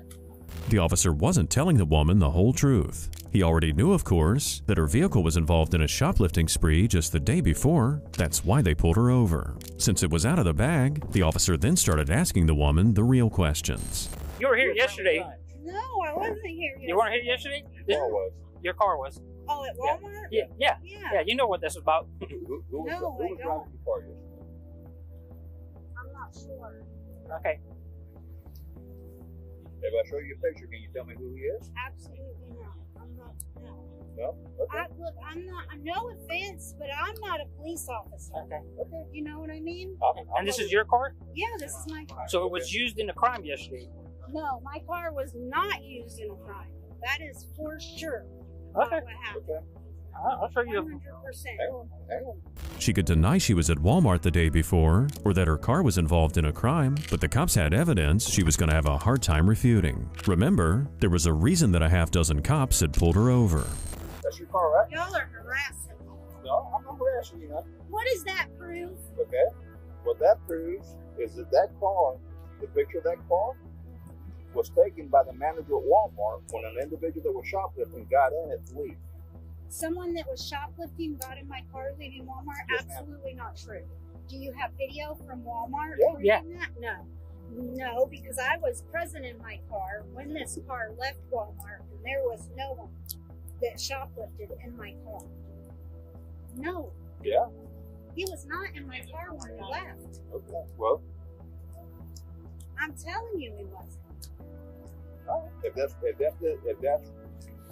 [SPEAKER 4] The officer wasn't telling the woman the whole truth. He already knew, of course, that her vehicle was involved in a shoplifting spree just the day before. That's why they pulled her over. Since it was out of the bag, the officer then started asking the woman the real questions.
[SPEAKER 13] You were here yesterday.
[SPEAKER 18] No, I wasn't here yesterday.
[SPEAKER 13] You weren't here yesterday? Your car was.
[SPEAKER 18] Oh, at Walmart?
[SPEAKER 13] Yeah. You know what this is about.
[SPEAKER 18] No, I don't. I'm not sure.
[SPEAKER 13] Okay.
[SPEAKER 8] If I show you a picture, can you tell me who he is?
[SPEAKER 18] Absolutely not. I'm not. No.
[SPEAKER 8] No? Okay.
[SPEAKER 18] Look, I'm not. No offense, but I'm not a police officer.
[SPEAKER 13] Okay.
[SPEAKER 18] You know what I mean?
[SPEAKER 13] And this is your car?
[SPEAKER 18] Yeah, this is my car.
[SPEAKER 13] So it was used in a crime yesterday?
[SPEAKER 18] No, my car was not used in a crime. That is for sure.
[SPEAKER 13] Okay.
[SPEAKER 18] What happened?
[SPEAKER 13] I'll show you.
[SPEAKER 18] 100%.
[SPEAKER 4] She could deny she was at Walmart the day before or that her car was involved in a crime, but the cops had evidence she was going to have a hard time refuting. Remember, there was a reason that a half dozen cops had pulled her over.
[SPEAKER 15] That's your car, right?
[SPEAKER 18] Y'all are harassing me.
[SPEAKER 15] No, I'm not harassing you.
[SPEAKER 18] What does that prove?
[SPEAKER 15] Okay. What that proves is that car, the picture of that car, was taken by the manager at Walmart when an individual that was shoplifting got in it to leave.
[SPEAKER 18] Someone that was shoplifting got in my car leaving Walmart?
[SPEAKER 15] Yes, ma'am.
[SPEAKER 18] Absolutely not true. Do you have video from Walmart
[SPEAKER 15] Yeah.
[SPEAKER 18] proving that? No. No, because I was present in my car when this car left Walmart, and there was no one that shoplifted in my car. No.
[SPEAKER 15] Yeah.
[SPEAKER 18] He was not in my car when he left.
[SPEAKER 15] Okay. Well,
[SPEAKER 18] I'm telling you he wasn't.
[SPEAKER 15] if that's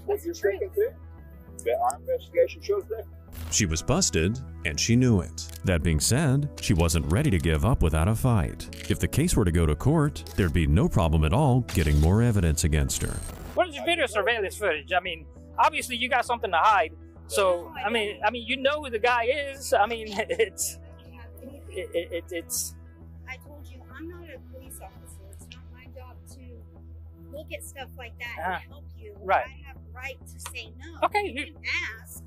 [SPEAKER 15] what you're sticking to, then our investigation shows that.
[SPEAKER 4] She was busted, and she knew it. That being said, she wasn't ready to give up without a fight. If the case were to go to court, there'd be no problem at all getting more evidence against her.
[SPEAKER 13] What
[SPEAKER 19] there's video surveillance footage. I mean, obviously you got something to hide. So I mean, you know who the guy is. I mean, it's.
[SPEAKER 18] I told you, I'm not a police officer. It's not my job to look at stuff like that and help you.
[SPEAKER 19] Right.
[SPEAKER 18] I have the right to say no.
[SPEAKER 19] Okay,
[SPEAKER 18] You can ask.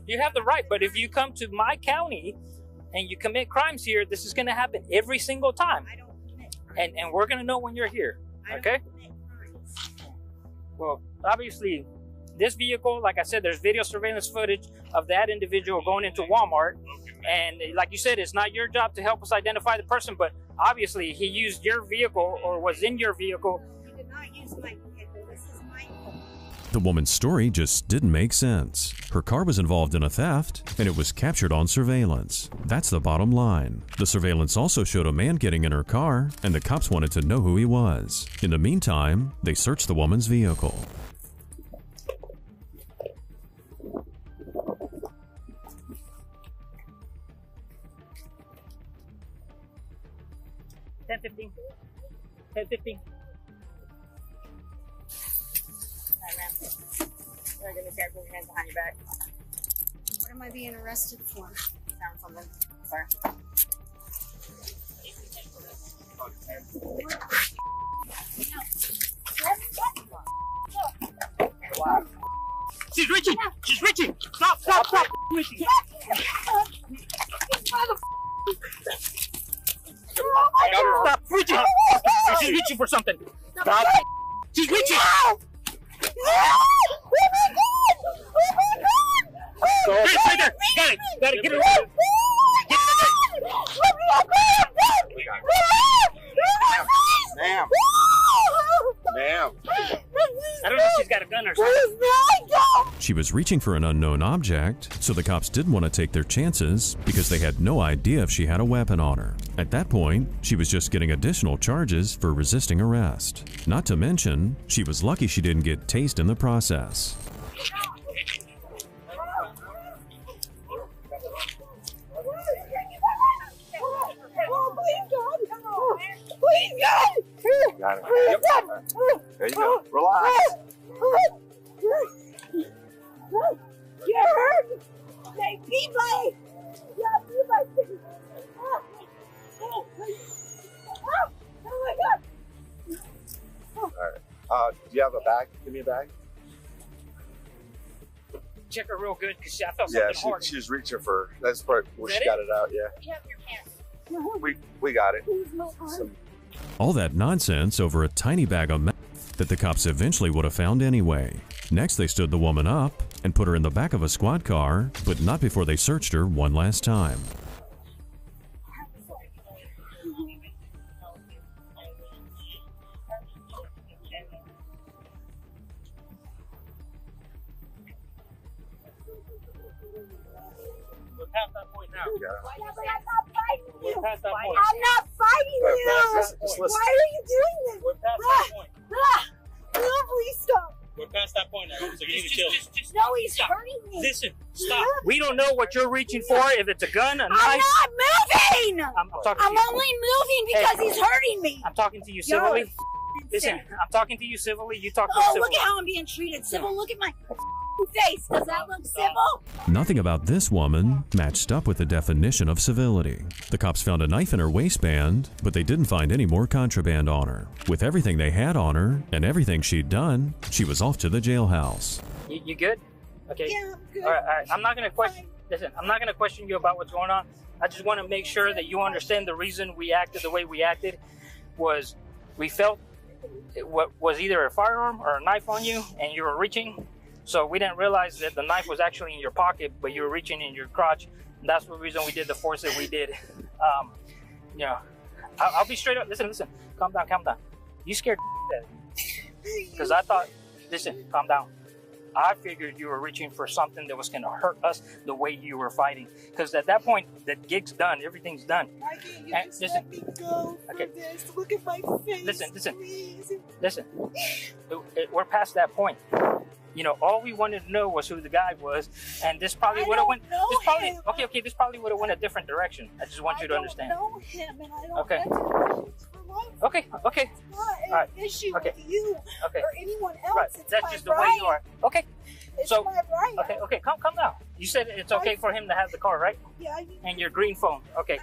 [SPEAKER 19] You have the right, but if you come to my county and you commit crimes here, this is going to happen every single time.
[SPEAKER 18] I don't commit crimes.
[SPEAKER 19] And we're going to know when you're here.
[SPEAKER 18] I
[SPEAKER 19] Okay?
[SPEAKER 18] don't commit crimes.
[SPEAKER 19] Well, obviously, this vehicle, like I said, there's video surveillance footage of that individual going into Walmart. And like you said, it's not your job to help us identify the person, but obviously he used your vehicle or was in your vehicle.
[SPEAKER 18] He did not use my vehicle. This is my vehicle.
[SPEAKER 4] The woman's story just didn't make sense. Her car was involved in a theft, and it was captured on surveillance. That's the bottom line. The surveillance also showed a man getting in her car, and the cops wanted to know who he was. In the meantime, they searched the woman's vehicle.
[SPEAKER 19] $10.15. $10.15.
[SPEAKER 5] Alright, ma'am. You're gonna start putting your hands behind your back.
[SPEAKER 18] What am I being arrested for?
[SPEAKER 5] Found something. Sorry.
[SPEAKER 19] She's reaching! She's reaching! Stop! Stop! Stop! Reaching! Stop reaching! She's reaching for something! Stop! She's reaching! Right there! Got it! Got it! Get it!
[SPEAKER 8] Ma'am. Ma'am.
[SPEAKER 19] I don't know if she's got a gun or something.
[SPEAKER 4] She was reaching for an unknown object, so the cops didn't want to take their chances because they had no idea if she had a weapon on her. At that point, she was just getting additional charges for resisting arrest. Not to mention, she was lucky she didn't get tased in the process.
[SPEAKER 18] Please, God!
[SPEAKER 8] Got it. Yep. There you go. Relax.
[SPEAKER 18] You hurt! They beat my... Yeah, beat my... Oh my God!
[SPEAKER 8] All right. Do you have a bag? Give me a bag.
[SPEAKER 19] Check her real good because I felt
[SPEAKER 8] Yeah,
[SPEAKER 19] something hard.
[SPEAKER 8] she's reaching for. That's part where
[SPEAKER 19] Is
[SPEAKER 8] she
[SPEAKER 19] that
[SPEAKER 8] got
[SPEAKER 19] it?
[SPEAKER 8] it out. Yeah.
[SPEAKER 18] You have your pants.
[SPEAKER 8] We got it.
[SPEAKER 4] All that nonsense over a tiny bag of meth that the cops eventually would have found anyway. Next, they stood the woman up and put her in the back of a squad car, but not before they searched her one last time.
[SPEAKER 19] We're past that point now.
[SPEAKER 18] Yeah, but I'm not fighting you.
[SPEAKER 19] We're past that point.
[SPEAKER 18] I'm not fighting you.
[SPEAKER 8] Just listen.
[SPEAKER 18] Why are you doing this?
[SPEAKER 19] We're past that point.
[SPEAKER 18] No, please stop.
[SPEAKER 19] We're past that point now. So you need to chill.
[SPEAKER 18] No, he's hurting me.
[SPEAKER 19] Listen, stop. We don't know what you're reaching for, if it's a gun, a knife.
[SPEAKER 18] I'm not moving.
[SPEAKER 19] I'm talking
[SPEAKER 18] I'm
[SPEAKER 19] to you.
[SPEAKER 18] only moving because
[SPEAKER 19] Hey.
[SPEAKER 18] he's hurting me.
[SPEAKER 19] I'm talking to you
[SPEAKER 18] You're
[SPEAKER 19] civilly.
[SPEAKER 18] f***ing
[SPEAKER 19] Listen,
[SPEAKER 18] sick.
[SPEAKER 19] I'm talking to you civilly. You talk to me
[SPEAKER 18] Oh,
[SPEAKER 19] civilly.
[SPEAKER 18] look at how I'm being treated. Civil, look at my face. Does that look civil?
[SPEAKER 4] Nothing about this woman matched up with the definition of civility. The cops found a knife in her waistband, but they didn't find any more contraband on her. With everything they had on her and everything she'd done, she was off to the jailhouse.
[SPEAKER 19] You good? Okay.
[SPEAKER 18] Yeah, I'm good.
[SPEAKER 19] All right. I'm not gonna question. Listen, I'm not gonna question you about what's going on. I just want to make sure that you understand the reason we acted the way we acted was we felt what was either a firearm or a knife on you, and you were reaching. So we didn't realize that the knife was actually in your pocket, but you were reaching in your crotch. And that's the reason we did the force that we did. You know, I'll be straight up. Listen. Calm down. You scared because I thought. Listen, calm down. I figured you were reaching for something that was going to hurt us the way you were fighting. Because at that point, the gig's done. Everything's done.
[SPEAKER 18] Why can't you
[SPEAKER 19] And
[SPEAKER 18] just
[SPEAKER 19] listen.
[SPEAKER 18] let me go for
[SPEAKER 19] Okay.
[SPEAKER 18] this? Look at my face.
[SPEAKER 19] Listen.
[SPEAKER 18] Please.
[SPEAKER 19] Listen. We're past that point. You know, all we wanted to know was who the guy was, and this probably would have went. This probably okay. This probably would have went a different direction. I just want you to understand.
[SPEAKER 18] I don't know him, and I don't
[SPEAKER 19] Okay.
[SPEAKER 18] get to
[SPEAKER 19] Okay. Okay.
[SPEAKER 18] It's not an
[SPEAKER 19] All right.
[SPEAKER 18] issue
[SPEAKER 19] Okay.
[SPEAKER 18] with you
[SPEAKER 19] Okay.
[SPEAKER 18] or anyone else.
[SPEAKER 19] Right.
[SPEAKER 18] It's
[SPEAKER 19] That's
[SPEAKER 18] my
[SPEAKER 19] just the way
[SPEAKER 18] right.
[SPEAKER 19] you are. Okay.
[SPEAKER 18] It's
[SPEAKER 19] So.
[SPEAKER 18] my right.
[SPEAKER 19] Okay. Okay. Come now. You said it's okay for him to have the car, right?
[SPEAKER 18] Yeah.
[SPEAKER 19] And your green phone. Okay.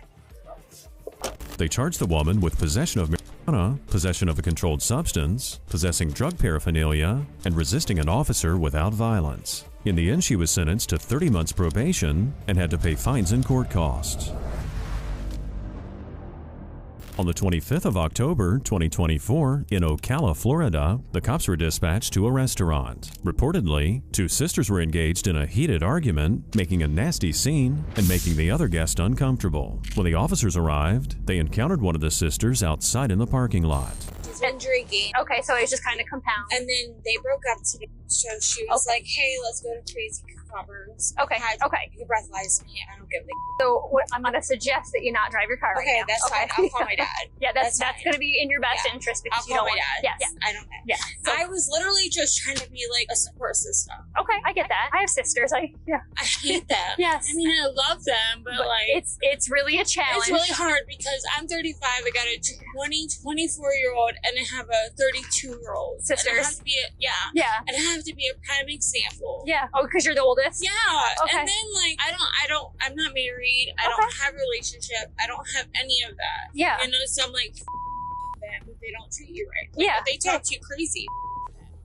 [SPEAKER 4] They charged the woman with possession of marijuana, possession of a controlled substance, possessing drug paraphernalia, and resisting an officer without violence. In the end, she was sentenced to 30 months probation and had to pay fines and court costs. On the 25th of October, 2024, in Ocala, Florida, the cops were dispatched to a restaurant. Reportedly, two sisters were engaged in a heated argument, making a nasty scene and making the other guest uncomfortable. When the officers arrived, they encountered one of the sisters outside in the parking lot.
[SPEAKER 20] She's been drinking.
[SPEAKER 21] Okay, so it just kind of compounds.
[SPEAKER 20] And then they broke up today. So she was like, hey, let's go to Crazy Cucumbers.
[SPEAKER 21] Okay, okay.
[SPEAKER 20] You breathalyze me. I don't give a
[SPEAKER 21] So what, I'm going to suggest that you not drive your car right
[SPEAKER 20] Okay,
[SPEAKER 21] now.
[SPEAKER 20] that's fine. I'll call my dad.
[SPEAKER 21] Yeah, that's
[SPEAKER 20] fine.
[SPEAKER 21] going to be in your best interest because
[SPEAKER 20] I'll
[SPEAKER 21] you
[SPEAKER 20] call
[SPEAKER 21] don't
[SPEAKER 20] my
[SPEAKER 21] want.
[SPEAKER 20] dad.
[SPEAKER 21] Yes.
[SPEAKER 20] I don't.
[SPEAKER 21] Yeah. So,
[SPEAKER 20] I was literally just trying to be like a support system.
[SPEAKER 21] okay, I get that. I have sisters. I
[SPEAKER 20] hate them.
[SPEAKER 21] Yes.
[SPEAKER 20] I mean, I love them, but like
[SPEAKER 21] it's really a challenge.
[SPEAKER 20] It's really hard because I'm 35. I got a 24-year-old, and I have a 32-year-old.
[SPEAKER 21] Sisters.
[SPEAKER 20] And I have to be
[SPEAKER 21] Yeah.
[SPEAKER 20] And I have to be a prime example.
[SPEAKER 21] Yeah. Oh, because you're the oldest.
[SPEAKER 20] Yeah.
[SPEAKER 21] Okay.
[SPEAKER 20] And then like I'm not married. I don't have a relationship. I don't have any of that.
[SPEAKER 21] Yeah.
[SPEAKER 20] You know, so I'm like them if they don't treat you right.
[SPEAKER 21] Yeah.
[SPEAKER 20] If they talk to you crazy.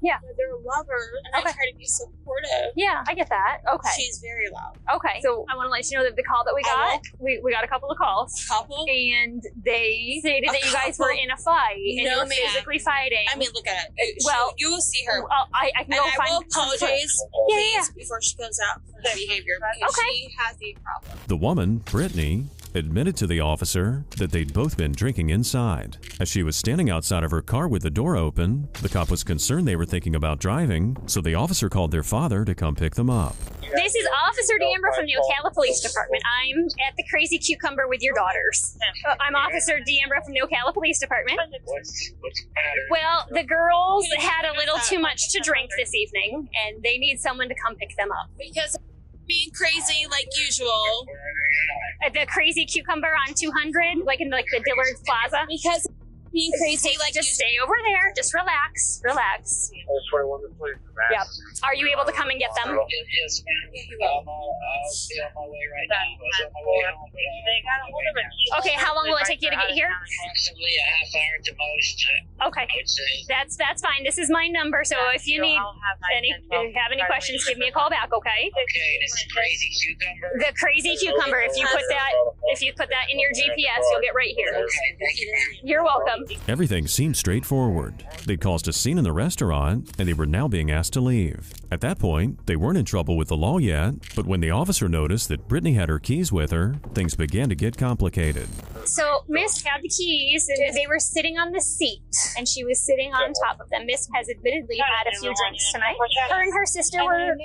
[SPEAKER 21] Yeah.
[SPEAKER 20] But they're a lover, and I try to be supportive.
[SPEAKER 21] Yeah, I get that. Okay.
[SPEAKER 20] She's very loud.
[SPEAKER 21] Okay. So I want to let you know that the call that we got, we got a couple of calls.
[SPEAKER 20] Couple?
[SPEAKER 21] And they stated that you guys were in a fight and you were physically fighting.
[SPEAKER 20] I mean, look at it.
[SPEAKER 21] Well,
[SPEAKER 20] you will see her.
[SPEAKER 21] I can go
[SPEAKER 20] and
[SPEAKER 21] find
[SPEAKER 20] I will apologize
[SPEAKER 21] Yeah.
[SPEAKER 20] before she goes out for that behavior because she has a problem.
[SPEAKER 4] The woman, Brittany, admitted to the officer that they'd both been drinking inside. As she was standing outside of her car with the door open, the cop was concerned they were thinking about driving, so the officer called their father to come pick them up.
[SPEAKER 21] This is Officer D'Ambra from the Ocala Police Department. I'm at the Crazy Cucumber with your daughters. I'm Officer D'Ambra from the Ocala Police Department. Well, the girls had a little too much to drink this evening, and they need someone to come pick them up.
[SPEAKER 20] Because being crazy like usual.
[SPEAKER 21] At the Crazy Cucumber on 200, like in like the Dillard's Plaza.
[SPEAKER 20] Because being crazy like
[SPEAKER 21] just stay over there. Just relax. Relax. Yep. Are you able to come and get them?
[SPEAKER 22] Yes, ma'am. I'll be on my way right now. I was on my way home, but
[SPEAKER 21] Okay, how long will it take you to get here?
[SPEAKER 22] approximately a half hour at the most.
[SPEAKER 21] Okay, that's fine. This is my number, so if you need if you have any questions, give me a call back. Okay.
[SPEAKER 22] Okay, this is Crazy Cucumber.
[SPEAKER 21] The Crazy Cucumber. If you put that in your GPS, you'll get right here. You're welcome.
[SPEAKER 4] Everything seemed straightforward. They'd caused a scene in the restaurant, and they were now being asked to leave. At that point, they weren't in trouble with the law yet, but when the officer noticed that Brittany had her keys with her, things began to get complicated.
[SPEAKER 21] So Miss had the keys, and they were sitting on the seat, and she was sitting on top of them. Miss has admittedly had a few drinks tonight. Her and her sister were.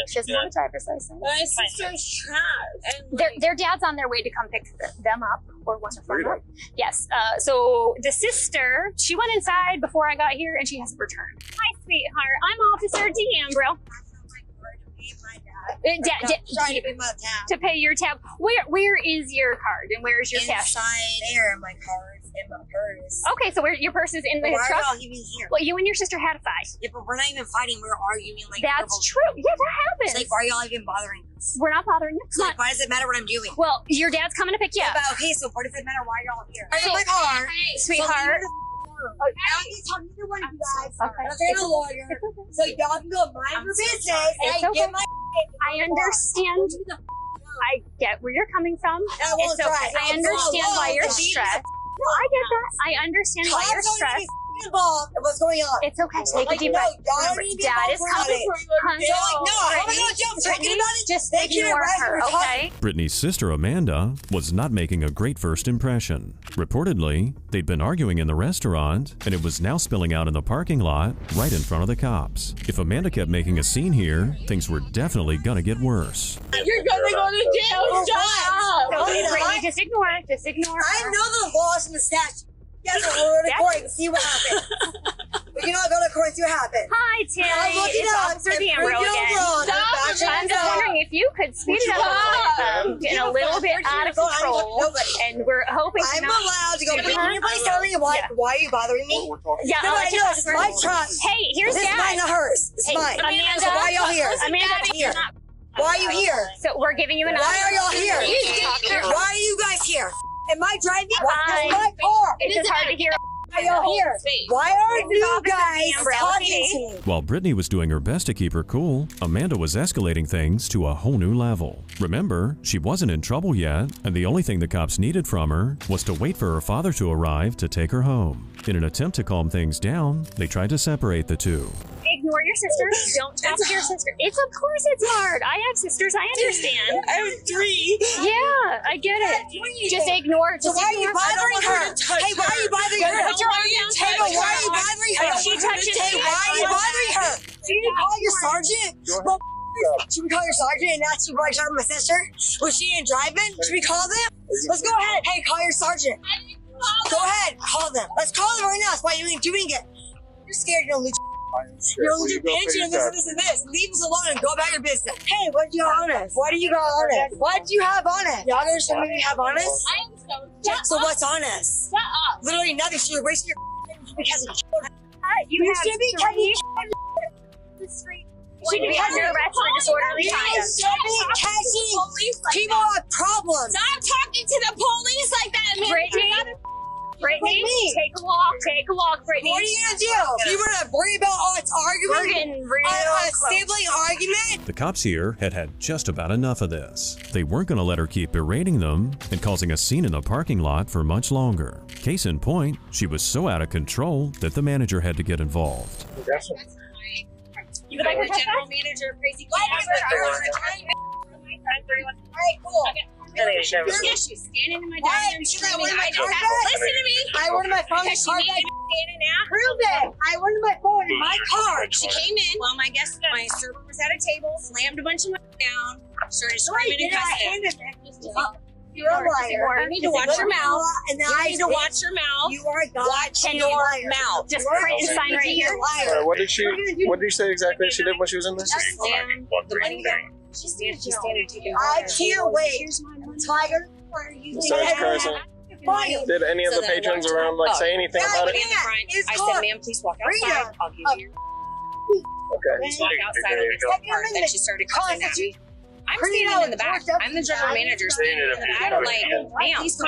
[SPEAKER 21] She doesn't have a driver's license.
[SPEAKER 20] My sister's trash.
[SPEAKER 21] Their dad's on their way to come pick them up, or one of them. Yes. So the sister, she went inside before I got here, and she hasn't returned. Hi, sweetheart. I'm Officer D'Ambra.
[SPEAKER 5] Trying to pay my tab.
[SPEAKER 21] To pay your tab. Where is your card and where's your cash?
[SPEAKER 5] Inside there, my cards in my purse.
[SPEAKER 21] Okay, so your purse is in the
[SPEAKER 5] Why
[SPEAKER 21] truck.
[SPEAKER 5] are y'all even here?
[SPEAKER 21] Well, you and your sister had a fight.
[SPEAKER 5] Yeah, but we're not even fighting. We're arguing. Like
[SPEAKER 21] that's true. Yeah, that happens.
[SPEAKER 5] It's like, why are y'all even bothering us?
[SPEAKER 21] We're not bothering you.
[SPEAKER 5] So like, why does it matter what I'm doing?
[SPEAKER 21] Well, your dad's coming to pick you up.
[SPEAKER 5] But okay, so what does it matter why y'all here?
[SPEAKER 21] So,
[SPEAKER 5] I'm in my car,
[SPEAKER 21] sweetheart.
[SPEAKER 5] I don't need to talk to either one of you guys.
[SPEAKER 21] Okay.
[SPEAKER 5] I'm a lawyer, so y'all can go mind your business.
[SPEAKER 21] It's
[SPEAKER 5] and
[SPEAKER 21] okay.
[SPEAKER 5] get my.
[SPEAKER 21] I understand. I get where you're coming from. It's okay. I understand why you're stressed. No, I get that. I understand why you're stressed.
[SPEAKER 5] Involved in what's going on.
[SPEAKER 21] It's okay. Take a deep breath. Dad is coming. Just ignore her, okay?
[SPEAKER 4] Brittany's sister Amanda was not making a great first impression. Reportedly, they'd been arguing in the restaurant, and it was now spilling out in the parking lot right in front of the cops. If Amanda kept making a scene here, things were definitely gonna get worse.
[SPEAKER 20] You're gonna go to jail. Shut up.
[SPEAKER 21] Brittany, just ignore it. Just ignore her.
[SPEAKER 5] I know the laws and the statute. You guys are recording. See what happens.
[SPEAKER 2] We can all go to court and see what happened.
[SPEAKER 21] Hi, Tim. It's Officer D'Ambro again. I'm just wondering if you could speed it up a little bit. Getting a little bit out of control. And we're hoping to
[SPEAKER 2] I'm allowed to go. Can you please tell me why are you bothering me?
[SPEAKER 21] Yeah,
[SPEAKER 2] no, I know. It's my truck.
[SPEAKER 21] Hey, here's
[SPEAKER 2] This is mine, not hers. It's mine.
[SPEAKER 21] Amanda.
[SPEAKER 2] So why are y'all here?
[SPEAKER 21] Amanda,
[SPEAKER 2] here. Why are you here?
[SPEAKER 21] So we're giving you an
[SPEAKER 2] Why are y'all here? Why are you guys here? Am I driving? This is my car.
[SPEAKER 21] It is hard to hear.
[SPEAKER 2] Why are y'all here? Why are you guys talking to me?
[SPEAKER 4] While Brittany was doing her best to keep her cool, Amanda was escalating things to a whole new level. Remember, she wasn't in trouble yet, and the only thing the cops needed from her was to wait for her father to arrive to take her home. In an attempt to calm things down, they tried to separate the two.
[SPEAKER 21] Ignore your sister. Don't talk to your sister. Of course it's hard. I have sisters. I understand.
[SPEAKER 2] I have 3.
[SPEAKER 21] Yeah, I get it. Just ignore.
[SPEAKER 2] So why are you bothering her? Hey, why are you bothering her?
[SPEAKER 21] Put your arm down.
[SPEAKER 2] Why are you bothering her?
[SPEAKER 21] She touches me.
[SPEAKER 2] Why are you bothering her? Should you call your sergeant? Well, should we call your sergeant and ask you why you shot my sister? Was she in driving? Should we call them? Let's go ahead. Hey, call your sergeant. Go ahead, call them. Let's call them right now. That's why you ain't doing it. You're scared. You're legit. You're a legit bitch and this. Leave us alone and go about your business. Hey, what do you got on us? What do you got on us? What do you have on us? Y'all understand what you have on us? So what's on us?
[SPEAKER 21] Shut up.
[SPEAKER 2] Literally nothing. So you're wasting your because of
[SPEAKER 21] You
[SPEAKER 2] should be catching
[SPEAKER 21] the street. Should be under arrest for disorderly conduct.
[SPEAKER 2] People have problems.
[SPEAKER 21] Stop talking to the police like that, man. Brittany, take a walk, Brittany.
[SPEAKER 2] What are you gonna do? You wanna worry about all its argument?
[SPEAKER 21] We're getting real
[SPEAKER 2] a
[SPEAKER 21] close.
[SPEAKER 2] sibling argument?
[SPEAKER 4] The cops here had just about enough of this. They weren't going to let her keep berating them and causing a scene in the parking lot for much longer. Case in point, she was so out of control that the manager had to get involved.
[SPEAKER 21] You would like her
[SPEAKER 2] general
[SPEAKER 21] manager, crazy
[SPEAKER 2] Alright, cool.
[SPEAKER 21] She's standing in my dining room screaming. Listen to me.
[SPEAKER 2] I wanted my phone in car back. Prove it. I wanted my phone in my car.
[SPEAKER 21] She came in while my server was at a table, slammed a bunch of money down, started screaming and cussing.
[SPEAKER 2] You're a liar.
[SPEAKER 21] You need to watch your mouth.
[SPEAKER 2] You
[SPEAKER 21] need to watch your mouth.
[SPEAKER 2] You are God.
[SPEAKER 21] Watch your mouth. Just print and sign right here.
[SPEAKER 7] What did you say exactly she did when she was in this?
[SPEAKER 21] Just slam the money down. She's standing taking
[SPEAKER 2] I can't wait. Tiger,
[SPEAKER 7] Besides cursing, did any of the patrons around say anything about it?
[SPEAKER 21] I said, ma'am, please walk outside. I'll give you your...
[SPEAKER 7] Okay.
[SPEAKER 21] Please walk outside of the car. Then she started cussing at me. I'm standing in the back. I'm the general manager standing in the back. I'm like, ma'am, please go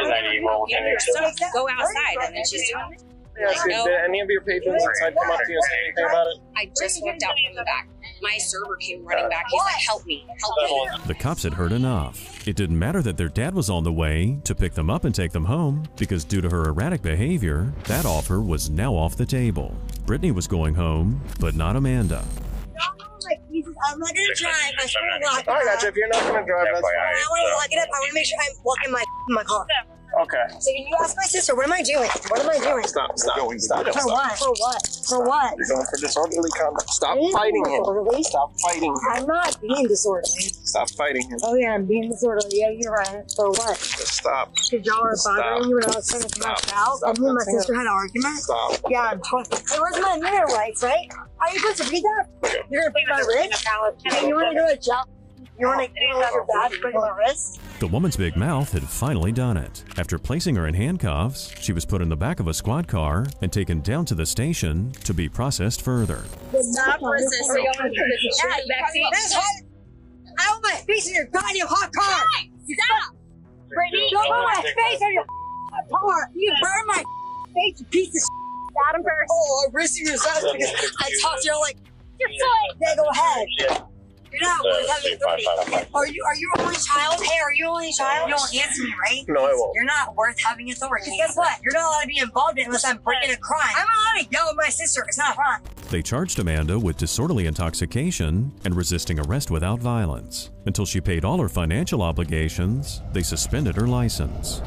[SPEAKER 21] outside. And then she's doing this.
[SPEAKER 7] Did any of your patrons inside come up to you and say anything about it?
[SPEAKER 21] I just walked out from the back. My server came running back. He's like, help me, help me.
[SPEAKER 4] The cops had heard enough. It didn't matter that their dad was on the way to pick them up and take them home, because due to her erratic behavior, that offer was now off the table. Brittany was going home, but not Amanda.
[SPEAKER 2] I'm not gonna drive. I swear to God.
[SPEAKER 7] I got you. If you're not gonna drive, that's fine.
[SPEAKER 2] I want to lock it up. I want to make sure I'm locking my car.
[SPEAKER 7] Okay.
[SPEAKER 2] So can you ask my sister, what am I doing? What am I doing?
[SPEAKER 7] Stop.
[SPEAKER 2] For what? For what? For what?
[SPEAKER 7] You're going for disorderly conduct. Stop fighting him. Stop fighting him.
[SPEAKER 2] I'm not being disorderly.
[SPEAKER 7] Stop fighting him.
[SPEAKER 2] Oh yeah, I'm being disorderly. Yeah, you're right. For what?
[SPEAKER 7] Just stop.
[SPEAKER 2] Because y'all are bothering you when I was trying to come out. And me and my sister had an argument.
[SPEAKER 7] Stop.
[SPEAKER 2] Yeah, I'm talking. Hey, where's my mirror rights, right? Are you supposed to read that? You're gonna break my wrist? Hey, you wanna go to jail? You wanna let your dad break my wrist?
[SPEAKER 4] The woman's big mouth had finally done it. After placing her in handcuffs, she was put in the back of a squad car and taken down to the station to be processed further.
[SPEAKER 2] Stop resisting. I want my face in your goddamn hot car!
[SPEAKER 21] Stop! Brittany!
[SPEAKER 2] Don't put my face in your hot car! You burn my face, you piece of shit!
[SPEAKER 21] Got him first.
[SPEAKER 2] Oh, I'm risking your ass because I talked to you like,
[SPEAKER 21] your foot!
[SPEAKER 2] Yeah, go ahead. You're not worth having authority. Are you only child? Hey, are you only child? You don't answer me, right?
[SPEAKER 7] No, I won't.
[SPEAKER 2] You're not worth having authority. Because guess what? You're not allowed to be involved in it unless I'm breaking a crime. I'm allowed to yell at my sister. It's not a crime.
[SPEAKER 4] They charged Amanda with disorderly intoxication and resisting arrest without violence. Until she paid all her financial obligations, they suspended her license.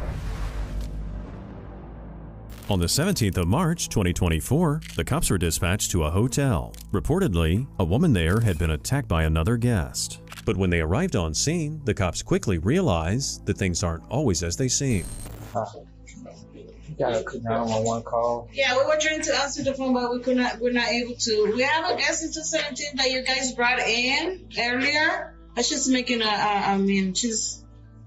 [SPEAKER 4] On the 17th of March, 2024, the cops were dispatched to a hotel. Reportedly, a woman there had been attacked by another guest. But when they arrived on scene, the cops quickly realized that things aren't always as they seem.
[SPEAKER 6] got a 911 call.
[SPEAKER 16] Yeah, we were trying to answer the phone, but we're not able to. We have a guest in 217 that you guys brought in earlier. She's making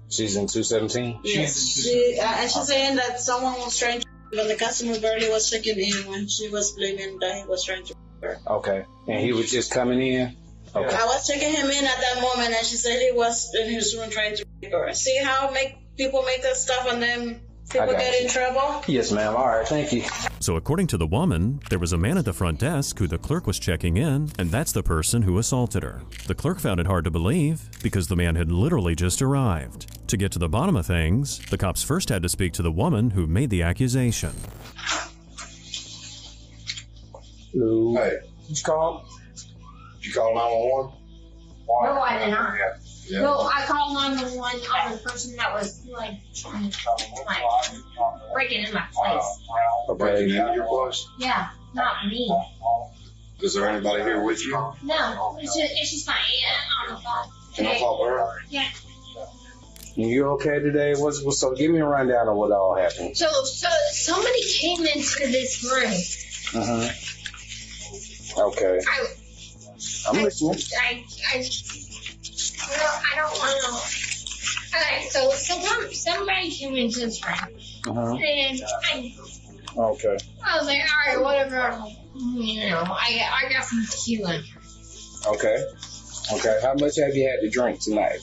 [SPEAKER 6] She's in 217?
[SPEAKER 16] Yes. She's saying that someone was trying to, but the customer barely was checking in when she was blaming that he was trying to her.
[SPEAKER 6] Okay. And he was just coming in? Okay.
[SPEAKER 16] I was checking him in at that moment, and she said he was in his room trying to her. See how people make that stuff and then people get in trouble?
[SPEAKER 6] Yes, ma'am. All right. Thank you.
[SPEAKER 4] So according to the woman, there was a man at the front desk who the clerk was checking in, and that's the person who assaulted her. The clerk found it hard to believe because the man had literally just arrived. To get to the bottom of things, the cops first had to speak to the woman who made the accusation.
[SPEAKER 6] Hello.
[SPEAKER 10] Hey.
[SPEAKER 6] Did you call?
[SPEAKER 10] Did you call 911?
[SPEAKER 23] No, I did not.
[SPEAKER 10] Yeah.
[SPEAKER 23] No, I called 911 on the person that was like trying to breaking in my place.
[SPEAKER 10] Breaking into your place?
[SPEAKER 23] Yeah, not me.
[SPEAKER 10] Is there anybody here with you?
[SPEAKER 23] No, it's just my aunt on the phone.
[SPEAKER 10] Can I talk to her?
[SPEAKER 23] Yeah.
[SPEAKER 6] You okay today? So give me a rundown of what all happened.
[SPEAKER 23] So somebody came into this room.
[SPEAKER 6] Okay. I'm listening.
[SPEAKER 23] I don't want to. Alright, so somebody came into this room. And
[SPEAKER 6] Okay.
[SPEAKER 23] I was like, alright, whatever. You know, I got some tequila.
[SPEAKER 6] Okay. How much have you had to drink tonight?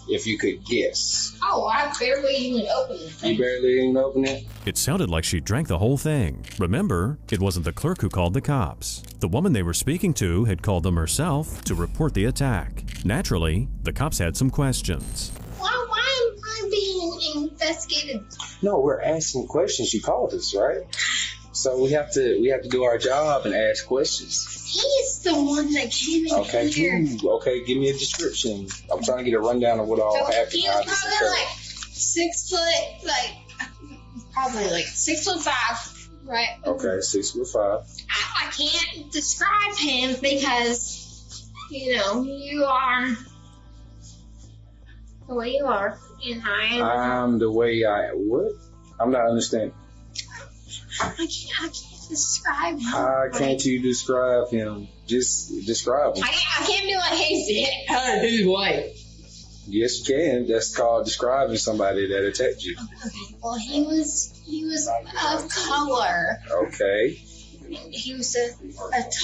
[SPEAKER 6] If you could guess.
[SPEAKER 23] Oh, I barely even opened it.
[SPEAKER 6] You barely even opened it?
[SPEAKER 4] It sounded like she drank the whole thing. Remember, it wasn't the clerk who called the cops. The woman they were speaking to had called them herself to report the attack. Naturally, the cops had some questions.
[SPEAKER 23] Why am I being investigated?
[SPEAKER 6] No, we're asking questions. You called us, right? So we have to do our job and ask questions.
[SPEAKER 23] He's the one that came in here.
[SPEAKER 6] Okay, give me a description. I'm trying to get a rundown of what all happened.
[SPEAKER 23] He was probably like 6 foot, probably like 6'5", right?
[SPEAKER 6] Okay, 6'5".
[SPEAKER 23] I can't describe him because, you know, you are the way you are, and
[SPEAKER 6] I'm the way I what? I'm not understanding.
[SPEAKER 23] I can't describe him.
[SPEAKER 6] How can't you describe him? Just describe him.
[SPEAKER 23] I can't be like, hey, he's white.
[SPEAKER 6] Yes, you can. That's called describing somebody that attacked you.
[SPEAKER 23] Okay. Well, he was of color.
[SPEAKER 6] Okay.
[SPEAKER 23] He was a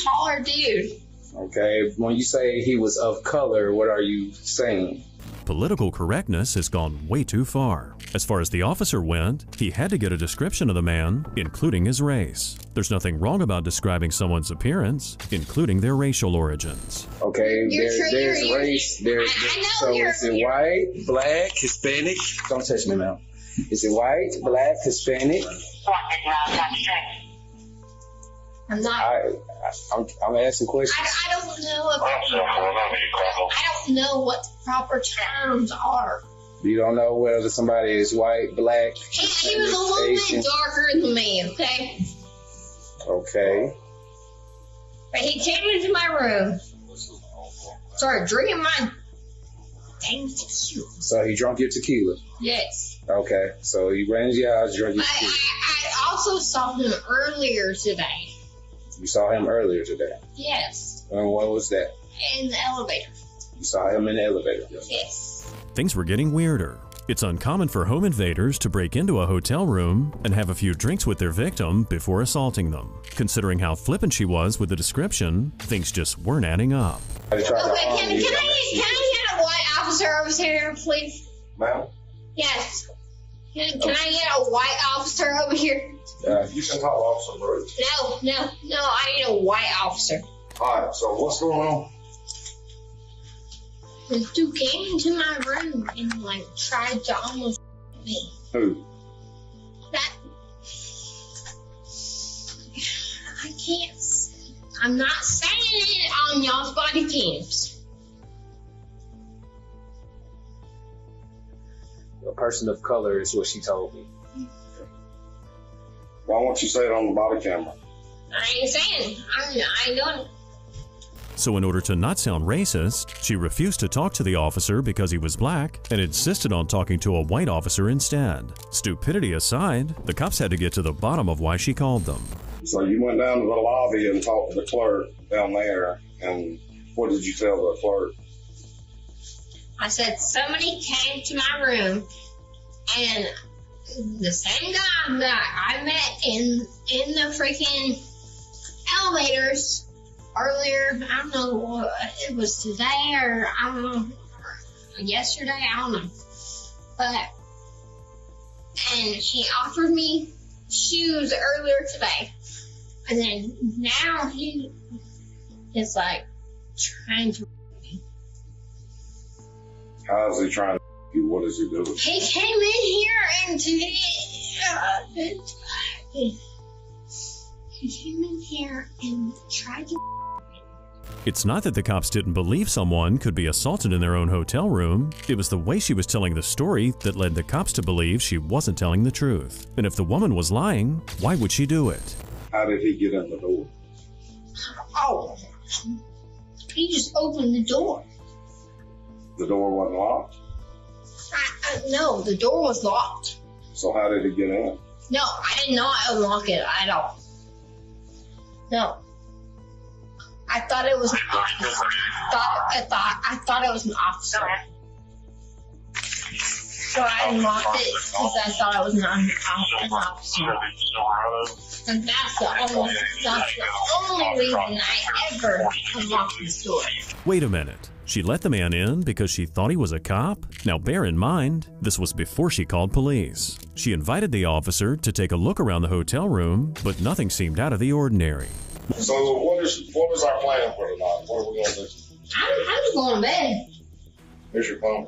[SPEAKER 23] taller dude.
[SPEAKER 6] Okay. When you say he was of color, what are you saying?
[SPEAKER 4] Political correctness has gone way too far. As far as the officer went, he had to get a description of the man, including his race. There's nothing wrong about describing someone's appearance, including their racial origins.
[SPEAKER 6] Okay, there's race. So is it white, black, Hispanic? Don't touch me now. Is it white, black, Hispanic?
[SPEAKER 23] I'm not.
[SPEAKER 6] I'm asking questions.
[SPEAKER 23] I don't know I don't know what the proper terms are.
[SPEAKER 6] You don't know whether somebody is white, black.
[SPEAKER 23] He was a little bit darker than me, okay?
[SPEAKER 6] Okay.
[SPEAKER 23] But he came into my room, started drinking my dang tequila.
[SPEAKER 6] So he drank your tequila?
[SPEAKER 23] Yes.
[SPEAKER 6] Okay. So he ran into your house, drank your tequila.
[SPEAKER 23] I also saw him earlier today.
[SPEAKER 6] You saw him earlier today?
[SPEAKER 23] Yes.
[SPEAKER 6] And what was that?
[SPEAKER 23] In the elevator.
[SPEAKER 6] You saw him in the elevator?
[SPEAKER 23] Yes.
[SPEAKER 4] Things were getting weirder. It's uncommon for home invaders to break into a hotel room and have a few drinks with their victim before assaulting them. Considering how flippant she was with the description, things just weren't adding up.
[SPEAKER 23] Okay, can I get a white officer over here, please?
[SPEAKER 10] Ma'am?
[SPEAKER 23] Yes. Can I get a white officer over here?
[SPEAKER 10] You can call Officer Bruce.
[SPEAKER 23] No, I need a white officer.
[SPEAKER 10] Alright, so what's going on?
[SPEAKER 23] This dude came into my room and tried to almost me.
[SPEAKER 10] Who?
[SPEAKER 23] That I can't. I'm not saying it on y'all's body cams.
[SPEAKER 6] A person of color is what she told me.
[SPEAKER 10] Why won't you say it on the body camera?
[SPEAKER 23] I ain't saying. I ain't doing it.
[SPEAKER 4] So in order to not sound racist, she refused to talk to the officer because he was black and insisted on talking to a white officer instead. Stupidity aside, the cops had to get to the bottom of why she called them.
[SPEAKER 10] So you went down to the lobby and talked to the clerk down there, and what did you tell the clerk?
[SPEAKER 23] I said somebody came to my room, and the same guy that I met in the freaking elevators earlier, I don't know what it was today or I don't know, yesterday, I don't know. And he offered me shoes earlier today. And then now he is like trying to.
[SPEAKER 10] How is he trying to you? What is he doing?
[SPEAKER 23] He came in here and he came in here and tried to.
[SPEAKER 4] It's not that the cops didn't believe someone could be assaulted in their own hotel room. It was the way she was telling the story that led the cops to believe she wasn't telling the truth. And if the woman was lying, why would she do it?
[SPEAKER 10] How did he get in the door?
[SPEAKER 23] Oh, he just opened the door.
[SPEAKER 10] The door wasn't locked?
[SPEAKER 23] No, the door was locked.
[SPEAKER 10] So how did he get in?
[SPEAKER 23] No, I did not unlock it at all. No. I thought it was. I thought it was an officer. So I unlocked it because I thought it was an officer. And that's the only reason I ever unlocked this door.
[SPEAKER 4] Wait a minute. She let the man in because she thought he was a cop? Now bear in mind, this was before she called police. She invited the officer to take a look around the hotel room, but nothing seemed out of the ordinary.
[SPEAKER 10] So what is our plan for tonight? What are we going to do?
[SPEAKER 23] I'm just going to bed.
[SPEAKER 10] Here's your phone.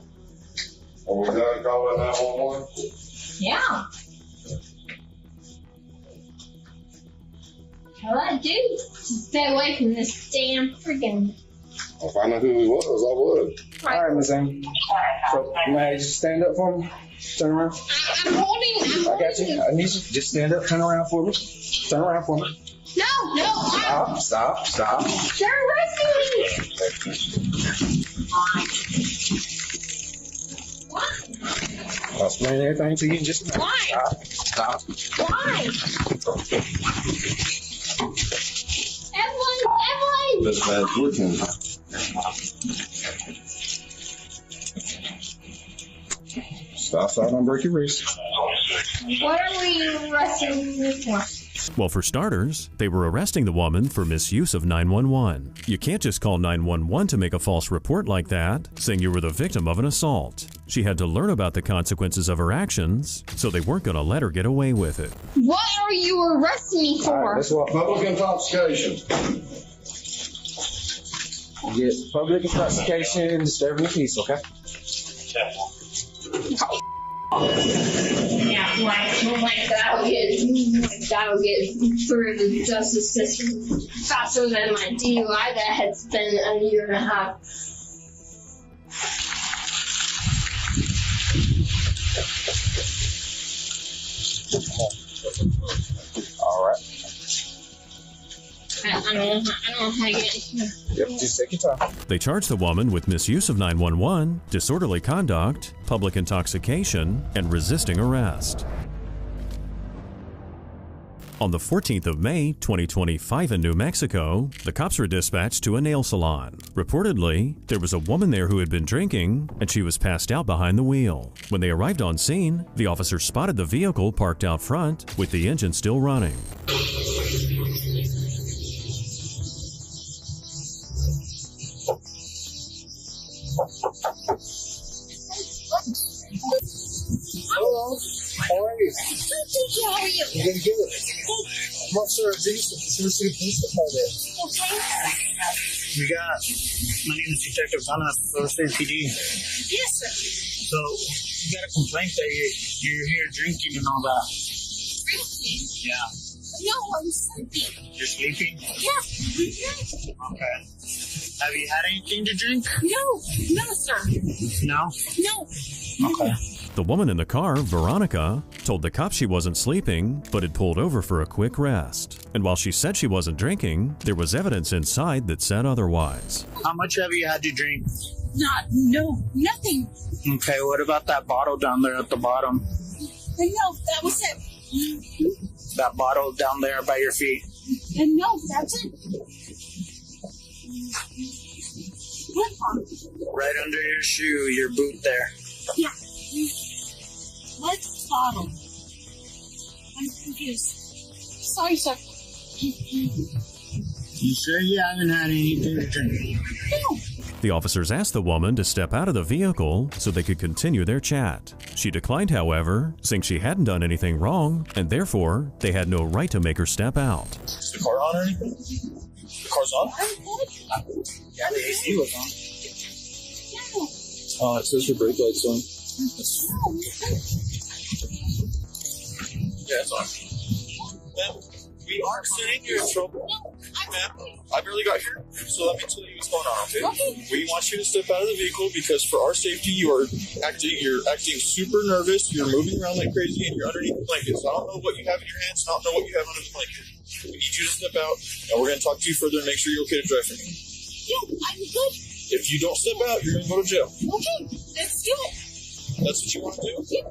[SPEAKER 10] Are we done calling 911?
[SPEAKER 23] Yeah. All I do is stay away from this damn freaking.
[SPEAKER 10] If I knew who he was, I would.
[SPEAKER 6] All right, Miss Amy. So, may I just stand up for me? Turn around.
[SPEAKER 23] I'm holding.
[SPEAKER 6] I got you. I need you. Just stand up. Turn around for me. Turn around for me.
[SPEAKER 23] No.
[SPEAKER 6] Stop.
[SPEAKER 23] They're arresting me. Why?
[SPEAKER 6] I'll explain everything to you in just a minute.
[SPEAKER 23] Why?
[SPEAKER 6] Stop.
[SPEAKER 23] Why? Evelyn.
[SPEAKER 10] This man's looking.
[SPEAKER 6] Stop, don't break your wrist.
[SPEAKER 23] What are we arresting me for?
[SPEAKER 4] Well, for starters, they were arresting the woman for misuse of 911. You can't just call 911 to make a false report like that, saying you were the victim of an assault. She had to learn about the consequences of her actions, so they weren't going to let her get away with it.
[SPEAKER 23] What are you arresting me for?
[SPEAKER 6] All right, let's walk.
[SPEAKER 10] Public intoxication.
[SPEAKER 6] You get public intoxication, disturbing the peace, okay?
[SPEAKER 23] Yeah, like that'll get through the justice system faster than my DUI that has been a year and a half.
[SPEAKER 6] All right.
[SPEAKER 23] I don't know how to get here.
[SPEAKER 6] Yep, just take your time.
[SPEAKER 4] They charged the woman with misuse of 911, disorderly conduct, public intoxication, and resisting arrest. On the 14th of May, 2025 in New Mexico, the cops were dispatched to a nail salon. Reportedly, there was a woman there who had been drinking, and she was passed out behind the wheel. When they arrived on scene, the officer spotted the vehicle parked out front with the engine still running.
[SPEAKER 15] Hello. How are you?
[SPEAKER 23] How are you?
[SPEAKER 15] I'm doing good. I'm Officer Aziz, City Police Department.
[SPEAKER 23] Okay.
[SPEAKER 1] My name is Detective Donna, Silver City PD.
[SPEAKER 23] Yes, sir.
[SPEAKER 1] So, we got a complaint that you're here drinking and all that.
[SPEAKER 23] Drinking?
[SPEAKER 1] Yeah.
[SPEAKER 23] No, I'm sleeping.
[SPEAKER 1] You're sleeping?
[SPEAKER 23] Yeah.
[SPEAKER 1] Okay. Have you had anything to drink?
[SPEAKER 23] No, sir.
[SPEAKER 1] No?
[SPEAKER 23] No.
[SPEAKER 1] Okay.
[SPEAKER 4] The woman in the car, Veronica, told the cops she wasn't sleeping, but had pulled over for a quick rest. And while she said she wasn't drinking, there was evidence inside that said otherwise.
[SPEAKER 1] How much have you had to drink?
[SPEAKER 16] Nothing.
[SPEAKER 1] Okay, what about that bottle down there at the bottom?
[SPEAKER 16] No, that was it.
[SPEAKER 1] That bottle down there by your feet?
[SPEAKER 16] And no, that's it.
[SPEAKER 1] Right under your shoe, your boot there.
[SPEAKER 16] Yeah. What bottle? I'm confused. Sorry, sir.
[SPEAKER 1] You sure you haven't had anything to drink?
[SPEAKER 16] No.
[SPEAKER 4] The officers asked the woman to step out of the vehicle so they could continue their chat. She declined, however, saying she hadn't done anything wrong, and therefore, they had no right to make her step out.
[SPEAKER 7] Is the car on or anything? The car's on?
[SPEAKER 1] Yeah, the AC was on.
[SPEAKER 7] Oh, it says your brake light's on. Yeah, it's on. Ma'am, we aren't saying you're in trouble. Ma'am, I barely got here, so let me tell you what's going on, okay? We want you to step out of the vehicle because for our safety, you're acting super nervous, you're moving around like crazy, and you're underneath the blankets. I don't know what you have in your hands, I don't know what you have under the blanket. We need you to step out, and we're going to talk to you further and make sure you're okay to drive for me.
[SPEAKER 16] Yeah, I'm good.
[SPEAKER 7] If you don't step out, you're going to go to jail.
[SPEAKER 16] Okay, let's do it.
[SPEAKER 7] That's what you want to do? Yeah.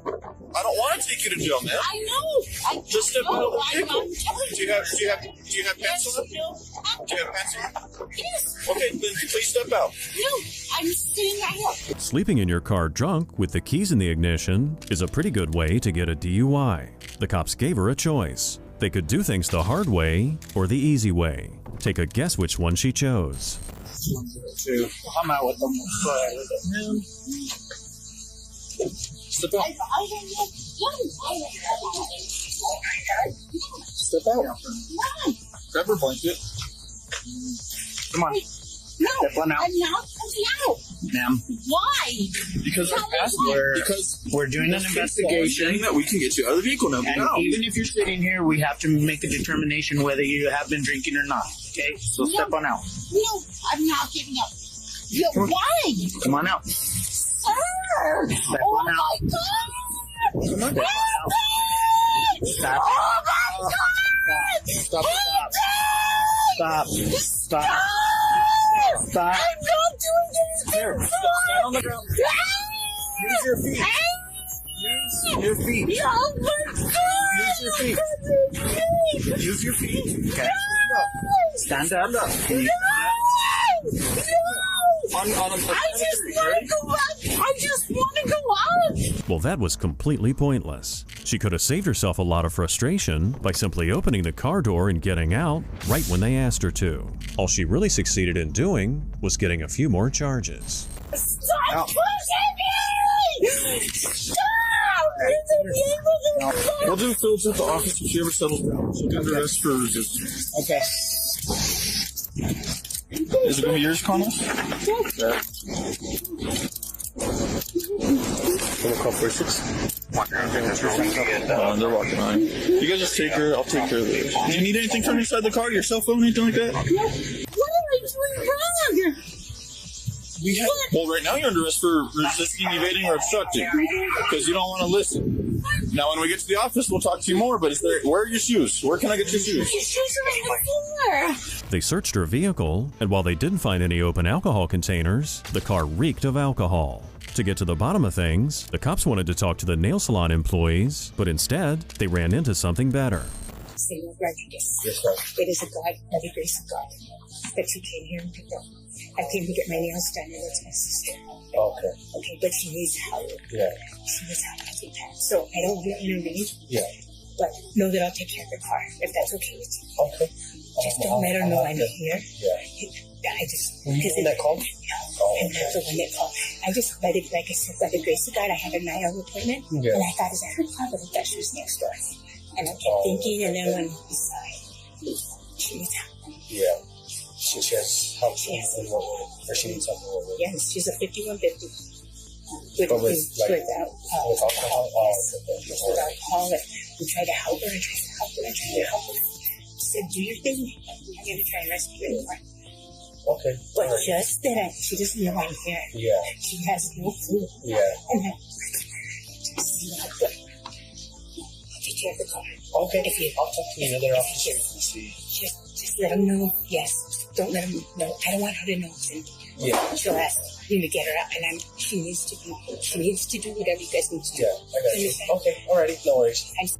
[SPEAKER 7] I don't want to take you to jail, man.
[SPEAKER 16] I know.
[SPEAKER 7] Just step out of the vehicle. Do you have pants on?
[SPEAKER 16] No.
[SPEAKER 7] Do you have pants on?
[SPEAKER 16] Yes.
[SPEAKER 7] Okay, then please step out.
[SPEAKER 16] No, I'm sitting right here.
[SPEAKER 4] Sleeping in your car drunk with the keys in the ignition is a pretty good way to get a DUI. The cops gave her a choice. They could do things the hard way or the easy way. Take a guess which one she chose.
[SPEAKER 1] 102. I'm out with them.
[SPEAKER 7] Step out. Step out. Grab her blanket.
[SPEAKER 1] Come on.
[SPEAKER 16] No,
[SPEAKER 1] Step on out.
[SPEAKER 16] I'm not coming out.
[SPEAKER 1] Ma'am.
[SPEAKER 16] Why?
[SPEAKER 7] Because
[SPEAKER 1] we're doing an investigation
[SPEAKER 7] that we can get you out of the vehicle now.
[SPEAKER 1] And even if you're sitting here, we have to make a determination whether you have been drinking or not. Okay? So step on out.
[SPEAKER 16] No, I'm not getting out. Yeah, why?
[SPEAKER 1] Come on out.
[SPEAKER 16] Sir!
[SPEAKER 1] Step
[SPEAKER 16] Oh
[SPEAKER 1] on
[SPEAKER 16] my
[SPEAKER 1] out.
[SPEAKER 16] God!
[SPEAKER 1] Come on. Stop.
[SPEAKER 16] Oh my God!
[SPEAKER 1] Stop. Stop. Stop. Stop.
[SPEAKER 16] I'm not doing this.
[SPEAKER 1] Here, stand on the ground. Use your feet. Use your feet.
[SPEAKER 16] Oh my God!
[SPEAKER 1] Use your feet. Okay. Stand up. Can you
[SPEAKER 16] I just want to go out. I just want to go out.
[SPEAKER 4] Well, that was completely pointless. She could have saved herself a lot of frustration by simply opening the car door and getting out right when they asked her to. All she really succeeded in doing was getting a few more charges.
[SPEAKER 16] Stop pushing me! Stop!
[SPEAKER 7] We'll do Phillips at the office if she ever settles down. She'll get under arrest for resistance.
[SPEAKER 1] Okay.
[SPEAKER 7] Is it going to be yours, Connell? Yeah. We'll call 46. They're walking on. You guys just take her. I'll take care of this. Do you need anything from inside the car? Your cell phone, anything like that?
[SPEAKER 16] What am I doing wrong?
[SPEAKER 7] Well, right now you're under arrest for resisting, evading, or obstructing because you don't want to listen. Now, when we get to the office, we'll talk to you more. But where are your shoes? Where can I get your shoes?
[SPEAKER 16] Your shoes are on the floor.
[SPEAKER 4] They searched her vehicle, and while they didn't find any open alcohol containers, the car reeked of alcohol. To get to the bottom of things, the cops wanted to talk to the nail salon employees, but instead, they ran into something better.
[SPEAKER 5] Senor Rodriguez.
[SPEAKER 7] Yes, sir.
[SPEAKER 5] It is a God, by the grace of God, that you came here and picked up. I came to get my nails done, and it's my sister.
[SPEAKER 7] Okay.
[SPEAKER 5] Okay, but she needs help.
[SPEAKER 7] Yeah.
[SPEAKER 5] She needs help every time. So I don't want your name,
[SPEAKER 7] Yeah.
[SPEAKER 5] but know that I'll take care of the car, if that's okay with you.
[SPEAKER 7] Okay.
[SPEAKER 5] Just don't let her know I'm here.
[SPEAKER 7] Yeah.
[SPEAKER 5] I just...
[SPEAKER 7] Were you the one that called?
[SPEAKER 5] I'm not the one that called. I just let it, like I said, by the grace of God, I had a 9-hour appointment,
[SPEAKER 7] Yeah.
[SPEAKER 5] and I thought, is that her car? But I thought she was next door. And I kept thinking, and then when I decided, she needs help.
[SPEAKER 7] Yeah. She has help.
[SPEAKER 5] She has
[SPEAKER 7] Or she needs help.
[SPEAKER 5] Yes, she's a 5150. With alcohol.
[SPEAKER 7] With alcohol?
[SPEAKER 5] With alcohol. We tried to help her, and tried to help her, and tried to help her. She said, do your thing. I'm going to try and rescue her anymore.
[SPEAKER 7] Okay.
[SPEAKER 5] But just that she doesn't know I'm here.
[SPEAKER 7] Yeah.
[SPEAKER 5] She has no clue.
[SPEAKER 7] Yeah.
[SPEAKER 5] And
[SPEAKER 3] Take care of the car.
[SPEAKER 1] Okay.
[SPEAKER 3] If you,
[SPEAKER 1] I'll talk to another officer and see.
[SPEAKER 3] Just let them know. Yes. Don't let them know. I don't want her to know.
[SPEAKER 1] Yeah.
[SPEAKER 3] She'll ask me to get her out, and she needs to do whatever you guys need to do.
[SPEAKER 1] Yeah, I got you. Okay, alrighty, no worries.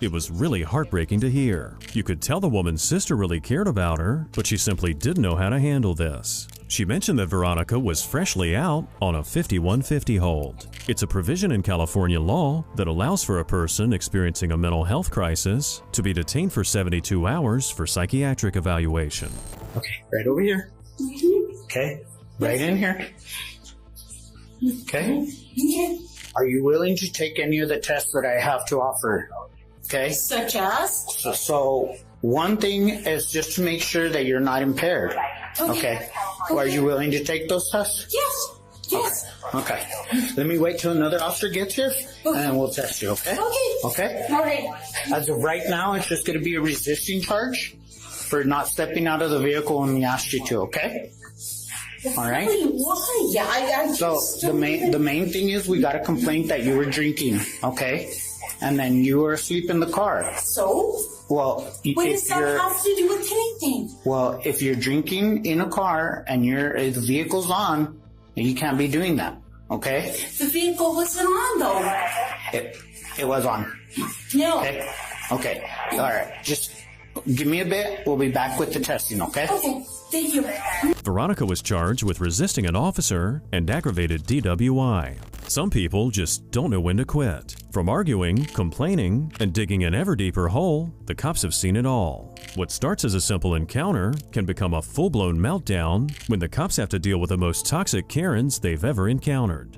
[SPEAKER 4] It was really heartbreaking to hear. You could tell the woman's sister really cared about her, but she simply didn't know how to handle this. She mentioned that Veronica was freshly out on a 5150 hold. It's a provision in California law that allows for a person experiencing a mental health crisis to be detained for 72 hours for psychiatric evaluation.
[SPEAKER 1] Okay, right over here. Okay, right in here. Okay. Are you willing to take any of the tests that I have to offer? Okay.
[SPEAKER 18] Such as?
[SPEAKER 1] So one thing is just to make sure that you're not impaired. Okay. Are you willing to take those tests?
[SPEAKER 18] Yes. Yes.
[SPEAKER 1] Okay. Let me wait till another officer gets here, and we'll test you. Okay.
[SPEAKER 18] Okay.
[SPEAKER 1] Okay.
[SPEAKER 18] All right.
[SPEAKER 1] As of right now, it's just going to be a resisting charge for not stepping out of the vehicle when we asked you to. Okay. All right.
[SPEAKER 18] Why? Yeah, I
[SPEAKER 1] So the main thing is we got a complaint that you were drinking, okay, and then you were asleep in the car.
[SPEAKER 18] So?
[SPEAKER 1] Well,
[SPEAKER 18] What does that have to do with anything?
[SPEAKER 1] Well, if you're drinking in a car and the vehicle's on, you can't be doing that, okay?
[SPEAKER 18] The vehicle wasn't on though.
[SPEAKER 1] It was on.
[SPEAKER 18] No.
[SPEAKER 1] Okay. Okay. All right. Just give me a bit. We'll be back with the testing, okay?
[SPEAKER 18] Okay. Thank you.
[SPEAKER 4] Veronica was charged with resisting an officer and aggravated DWI. Some people just don't know when to quit. From arguing, complaining, and digging an ever deeper hole, the cops have seen it all. What starts as a simple encounter can become a full-blown meltdown when the cops have to deal with the most toxic Karens they've ever encountered.